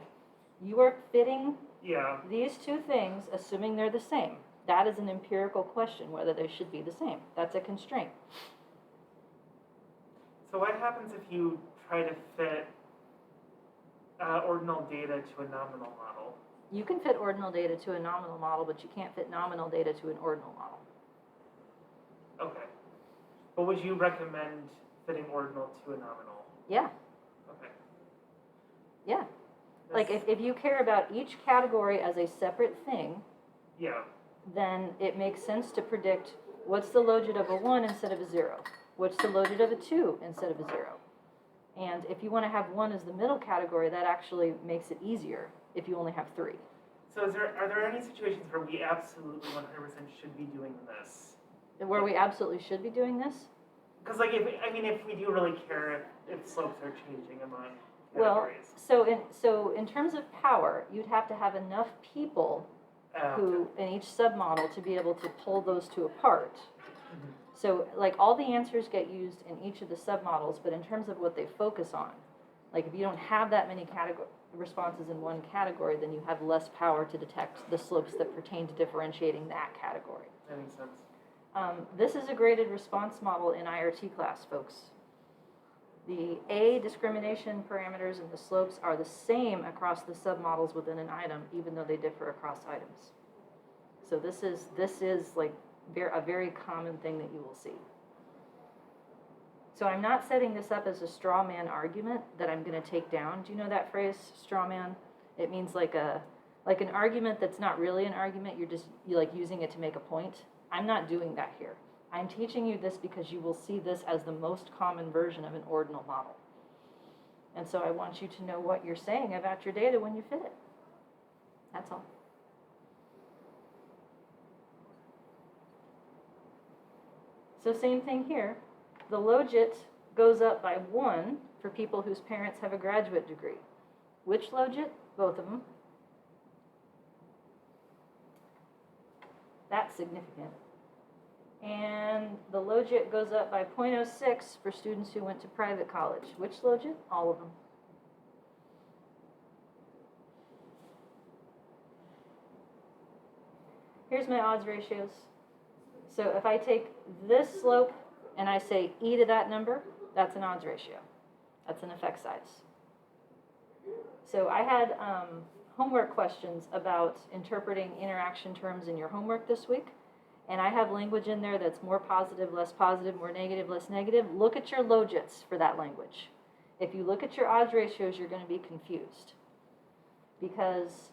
you are fitting yeah. these two things, assuming they're the same. That is an empirical question, whether they should be the same. That's a constraint. So what happens if you try to fit ordinal data to a nominal model? You can fit ordinal data to a nominal model, but you can't fit nominal data to an ordinal model. Okay. But would you recommend fitting ordinal to a nominal? Yeah, Okay. yeah. Like, if you care about each category as a separate thing, Yeah. then it makes sense to predict what's the logit of a 1 instead of a 0. What's the logit of a 2 instead of a 0? And if you want to have 1 as the middle category, that actually makes it easier if you only have 3. So are there any situations where we absolutely 100% should be doing this? Where we absolutely should be doing this? Because like if we do really care if slopes are changing among Well, categories. so in terms of power, you'd have to have enough people who in each submodel to be able to pull those two apart. Mhm. So like all the answers get used in each of the submodels, but in terms of what they focus on, like if you don't have that many responses in one category, then you have less power to detect the slopes that pertain to differentiating that category. That makes sense. This is a graded response model in IRT class, folks. The A discrimination parameters and the slopes are the same across the submodels within an item, even though they differ across items. So this is like a very common thing that you will see. So I'm not setting this up as a straw man argument that I'm going to take down. Do you know that phrase, straw man? It means like an argument that's not really an argument. You're like using it to make a point. I'm not doing that here. I'm teaching you this because you will see this as the most common version of an ordinal model. And so I want you to know what you're saying about your data when you fit it. That's all. So same thing here. The logit goes up by 1 for people whose parents have a graduate degree. Which logit? Both of them. That's significant. And the logit goes up by 0.06 for students who went to private college. Which logit? All of them. Here's my odds ratios. So if I take this slope and I say e to that number, That's an odds ratio. That's an effect size. So I had homework questions about interpreting interaction terms in your homework this week. And I have language in there that's more positive, less positive, more negative, less negative. Look at your logits for that language. If you look at your odds ratios, you're going to be confused. Because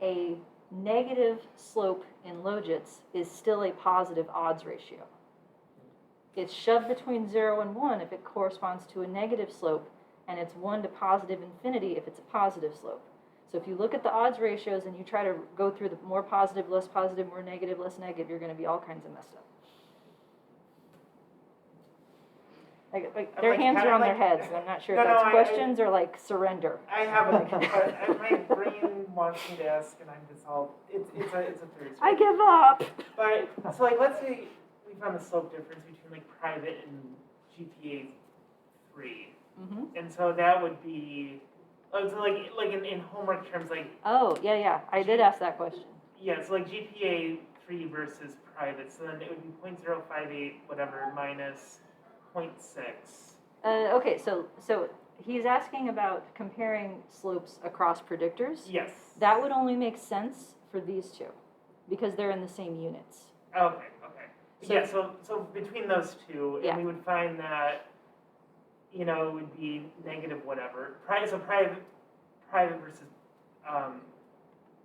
a negative slope in logits is still a positive odds ratio. It's shoved between 0 and 1 if it corresponds to a negative slope, and it's 1 to positive infinity if it's a positive slope. So if you look at the odds ratios and you try to go through the more positive, more negative, less negative, you're going to be all kinds of messed up. Like their like, hands are on their like- heads. I'm not sure No, if no, that's I- questions or like surrender. I have my brain wants me to ask, and I'm just all, it's a Thursday. I give up. But, so like, let's say we found the slope difference between like private and GPA 3. Mm-hmm. And so that would be, so like in homework terms, like, Oh, yeah. I did ask that question. yeah, so like GPA 3 versus private, so then it would be 0.058, whatever, minus 0.6. Okay, so he's asking about comparing slopes across predictors. Yes. That would only make sense for these two because they're in the same units. Okay. So- Yeah, so between those two, Yeah. and we would find that, it would be negative whatever. So private versus,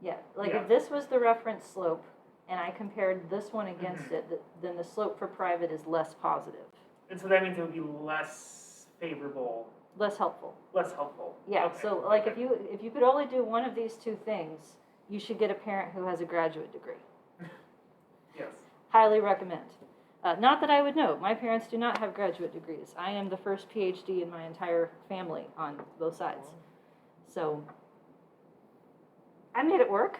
Yeah, like Yeah. if this was the reference slope and I compared this one against it, then the slope for private is less positive, and so that means it would be less favorable, less helpful. less helpful. Yeah, Okay, so like okay. if you could only do one of these two things, you should get a parent who has a graduate degree. Yes. Highly recommend. Not that I would know. My parents do not have graduate degrees. I am the first PhD in my entire family on both sides. So I made it work.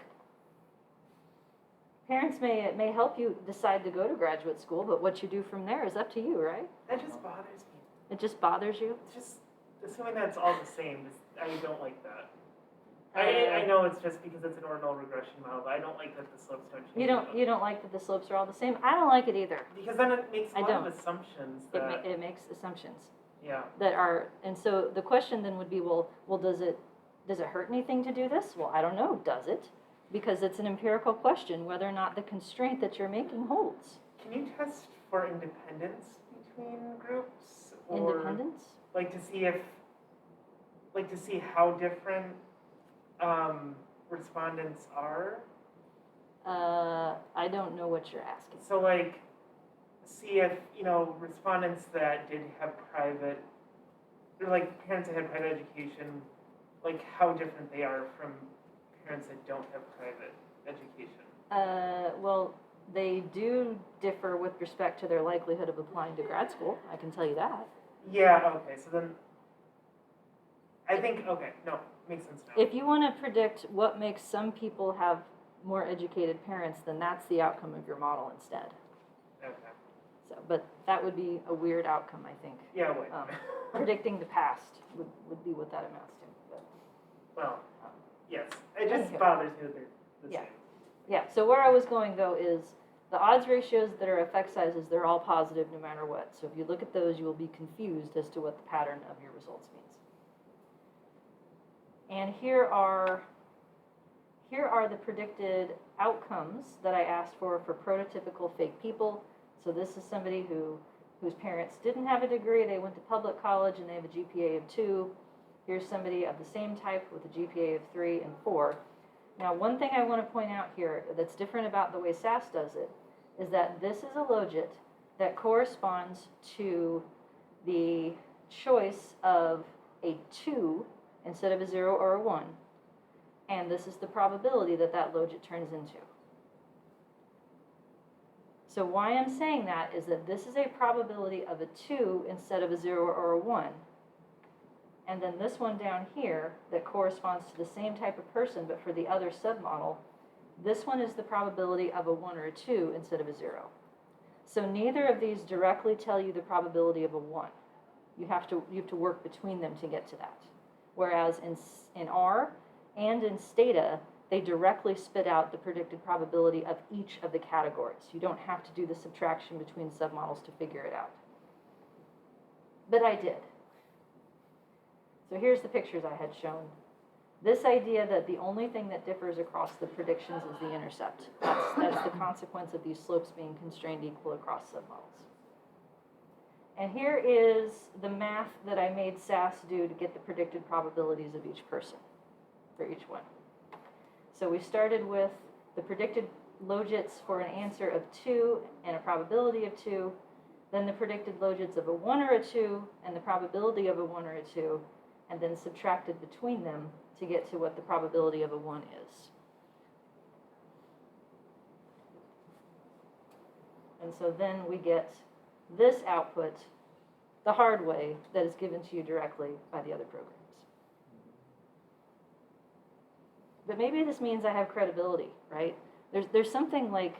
Parents may help you decide to go to graduate school, but what you do from there is up to you, right? That just bothers me. It just bothers you. It's just, assuming that's all the same, I don't like that. I know it's just because it's an ordinal regression model, but I don't like that the slopes don't change. You don't like that the slopes are all the same? I don't like it either. Because then it makes a I lot of don't. assumptions It, that, it makes assumptions yeah. that are, and so the question then would be, well, does it hurt anything to do this? Well, I don't know. Does it? Because it's an empirical question whether or not the constraint that you're making holds. Can you test for independence between groups? Or Independence? like to see how different respondents are? I don't know what you're asking. So like, see if, respondents that did have private, or like parents that had private education, like how different they are from parents that don't have private education. Well, they do differ with respect to their likelihood of applying to grad school. I can tell you that. Yeah, okay, so then, I think, okay, no, makes sense now. If you want to predict what makes some people have more educated parents, then that's the outcome of your model instead. Okay, So, but that would be a weird outcome, I think. yeah, wait. Predicting the past would be what that amounts to. But, Well, yes, it just Anywho. bothers me that they're the Yeah. same. yeah, so where I was going though is the odds ratios that are effect sizes, they're all positive no matter what. So if you look at those, you will be confused as to what the pattern of your results means. And here are the predicted outcomes that I asked for prototypical fake people. So this is somebody whose parents didn't have a degree, they went to public college and they have a GPA of 2. Here's somebody of the same type with a GPA of 3 and 4. Now, one thing I want to point out here that's different about the way SAS does it is that this is a logit that corresponds to the choice of a 2 instead of a 0 or a 1. And this is the probability that that logit turns into. So why I'm saying that is that this is a probability of a 2 instead of a 0 or a 1. And then this one down here that corresponds to the same type of person but for the other submodel, this one is the probability of a 1 or a 2 instead of a 0. So neither of these directly tell you the probability of a 1. You have to work between them to get to that. Whereas in R and in Stata, they directly spit out the predicted probability of each of the categories. You don't have to do the subtraction between submodels to figure it out. but I did. So here's the pictures I had shown. This idea that the only thing that differs across the predictions is the intercept. That's the consequence of these slopes being constrained equal across submodels. And here is the math that I made SAS do to get the predicted probabilities of each person for each one. So we started with the predicted logits for an answer of 2 and a probability of 2, then the predicted logits of a 1 or a 2 and the probability of a 1 or a 2, and then subtracted between them to get to what the probability of a 1 is. And so then we get this output the hard way that is given to you directly by the other programs. But maybe this means I have credibility, right? There's something like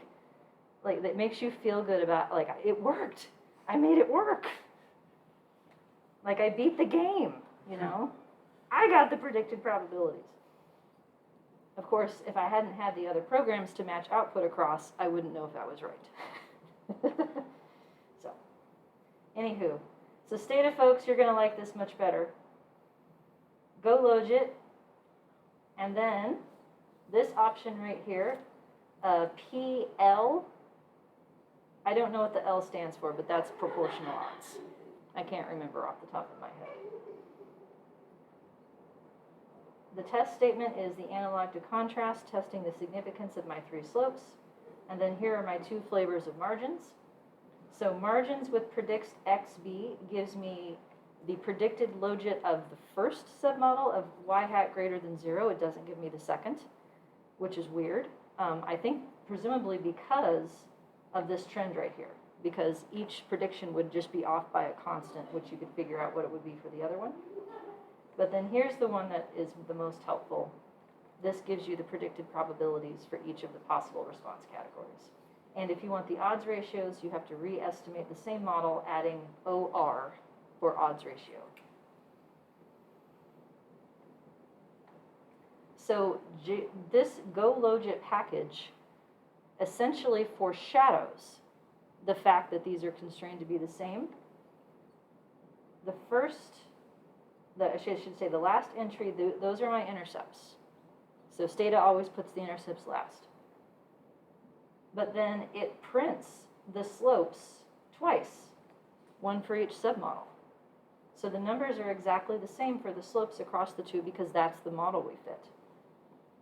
that makes you feel good about, like, it worked. I made it work. Like, I beat the game, you know? I got the predicted probabilities. Of course, if I hadn't had the other programs to match output across, I wouldn't know if that was right. So, anywho, so Stata folks, you're going to like this much better. Go Logit, and then this option right here, PL, I don't know what the L stands for, but that's proportional odds. I can't remember off the top of my head. The test statement is the analog to contrast, testing the significance of my 3 slopes. And then here are my 2 flavors of margins. So margins with predicts XB gives me the predicted logit of the first submodel of y hat greater than 0. It doesn't give me the second, which is weird. I think presumably because of this trend right here, because each prediction would just be off by a constant, which you could figure out what it would be for the other one. But then here's the one that is the most helpful. This gives you the predicted probabilities for each of the possible response categories. And if you want the odds ratios, you have to re-estimate the same model, adding OR for odds ratio. So this GoLogit package essentially foreshadows the fact that these are constrained to be the same. I should say the last entry, those are my intercepts. So Stata always puts the intercepts last. But then it prints the slopes twice, one for each submodel. So the numbers are exactly the same for the slopes across the 2 because that's the model we fit.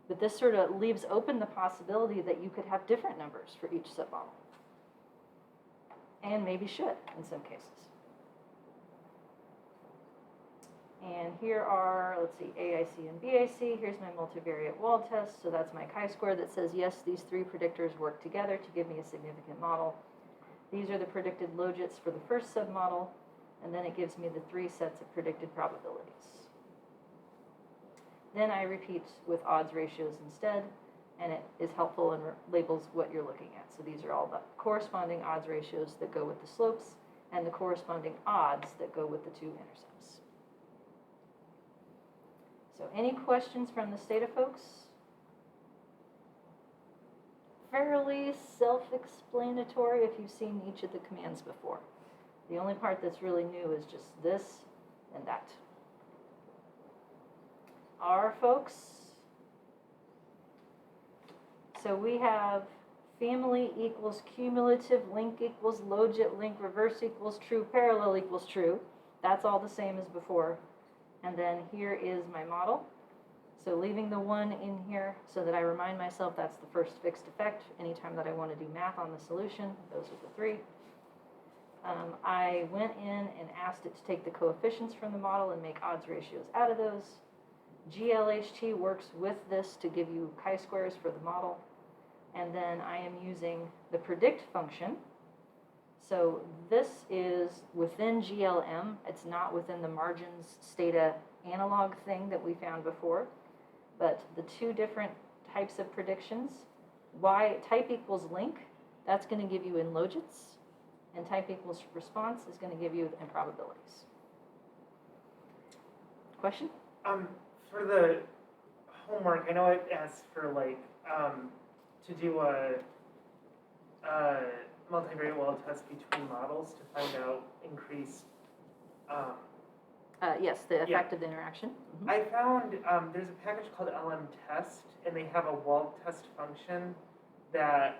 But this sort of leaves open the possibility that you could have different numbers for each submodel. And maybe should in some cases. And here are, let's see, AIC and BIC. Here's my multivariate wall test. So that's my chi-square that says, yes, these 3 predictors work together to give me a significant model. These are the predicted logits for the first submodel. And then it gives me the 3 sets of predicted probabilities. Then I repeat with odds ratios instead, and it is helpful and labels what you're looking at. So these are all the corresponding odds ratios that go with the slopes and the corresponding odds that go with the 2 intercepts. So any questions from the Stata folks? Fairly self-explanatory if you've seen each of the commands before. The only part that's really new is just this and that. R folks. So we have family equals cumulative, link equals logit, link reverse equals true, parallel equals true. That's all the same as before. And then here is my model. So leaving the 1 in here so that I remind myself that's the first fixed effect. Anytime that I want to do math on the solution, those are the 3. I went in and asked it to take the coefficients from the model and make odds ratios out of those. GLHT works with this to give you chi-squares for the model. And then I am using the predict function. So this is within GLM. It's not within the margins Stata analog thing that we found before. But the 2 different types of predictions, Y type equals link, that's going to give you in logits. And type equals response is going to give you in probabilities. Question? For the homework, I know it asks for like to do a multivariate wall test between models to find out increased Yes, the Yeah. effect of the interaction. Mhm. I found there's a package called LM Test, and they have a wall test function that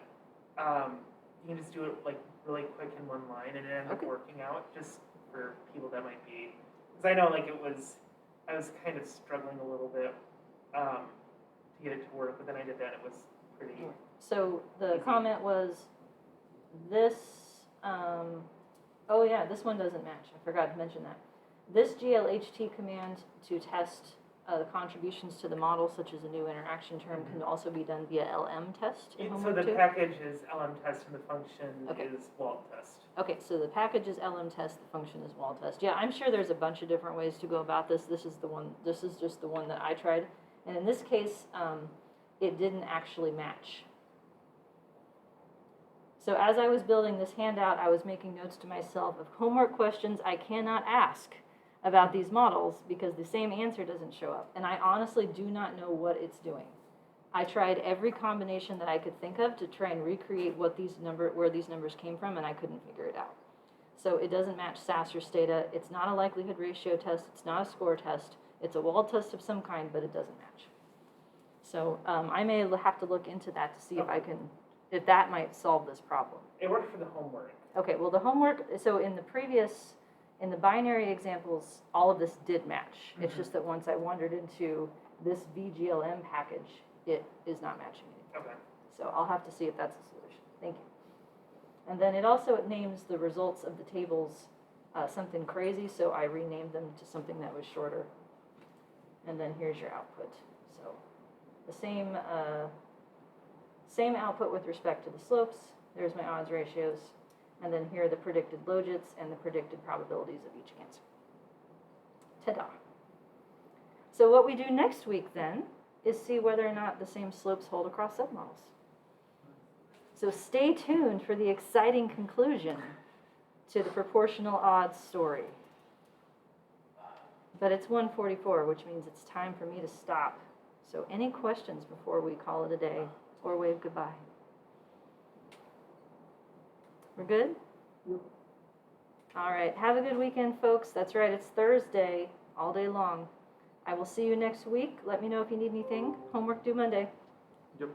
you can just do it like really quick in one line, and it ended up Okay. working out just for people that might be. Because I know like I was kind of struggling a little bit to get it to work, but then I did that. It was pretty. So the Easy. comment was this, oh yeah, this one doesn't match. I forgot to mention that. This GLHT command to test the contributions to the model, such as a new interaction term, can also be done via LM test in So homework the too. package is LM Test, and the function Okay. is wall test. Okay, so the package is LM test, the function is wall test. Yeah, I'm sure there's a bunch of different ways to go about this. This is just the one that I tried. And in this case, it didn't actually match. So as I was building this handout, I was making notes to myself of homework questions I cannot ask about these models because the same answer doesn't show up. And I honestly do not know what it's doing. I tried every combination that I could think of to try and recreate where these numbers came from, and I couldn't figure it out. So it doesn't match SAS or Stata. It's not a likelihood ratio test. It's not a score test. It's a wall test of some kind, but it doesn't match. So I may have to look into that to see if that might solve this problem. It worked for the homework. Okay, well the homework, so in the binary examples, all of this did match. It's Mhm. just that once I wandered into this VGLM package, it is not matching anymore. Okay. So I'll have to see if that's a solution. Thank you. And then it also names the results of the tables something crazy, so I renamed them to something that was shorter. And then here's your output. So the same output with respect to the slopes. There's my odds ratios. And then here are the predicted logits and the predicted probabilities of each answer. Ta-da. So what we do next week then is see whether or not the same slopes hold across submodels. So stay tuned for the exciting conclusion to the proportional odds story. But it's 1:44, which means it's time for me to stop. So any questions before we call it a day or wave goodbye? We're good? Yep. All right. Have a good weekend, folks. That's right. It's Thursday all day long. I will see you next week. Let me know if you need anything. Homework due Monday. Yep.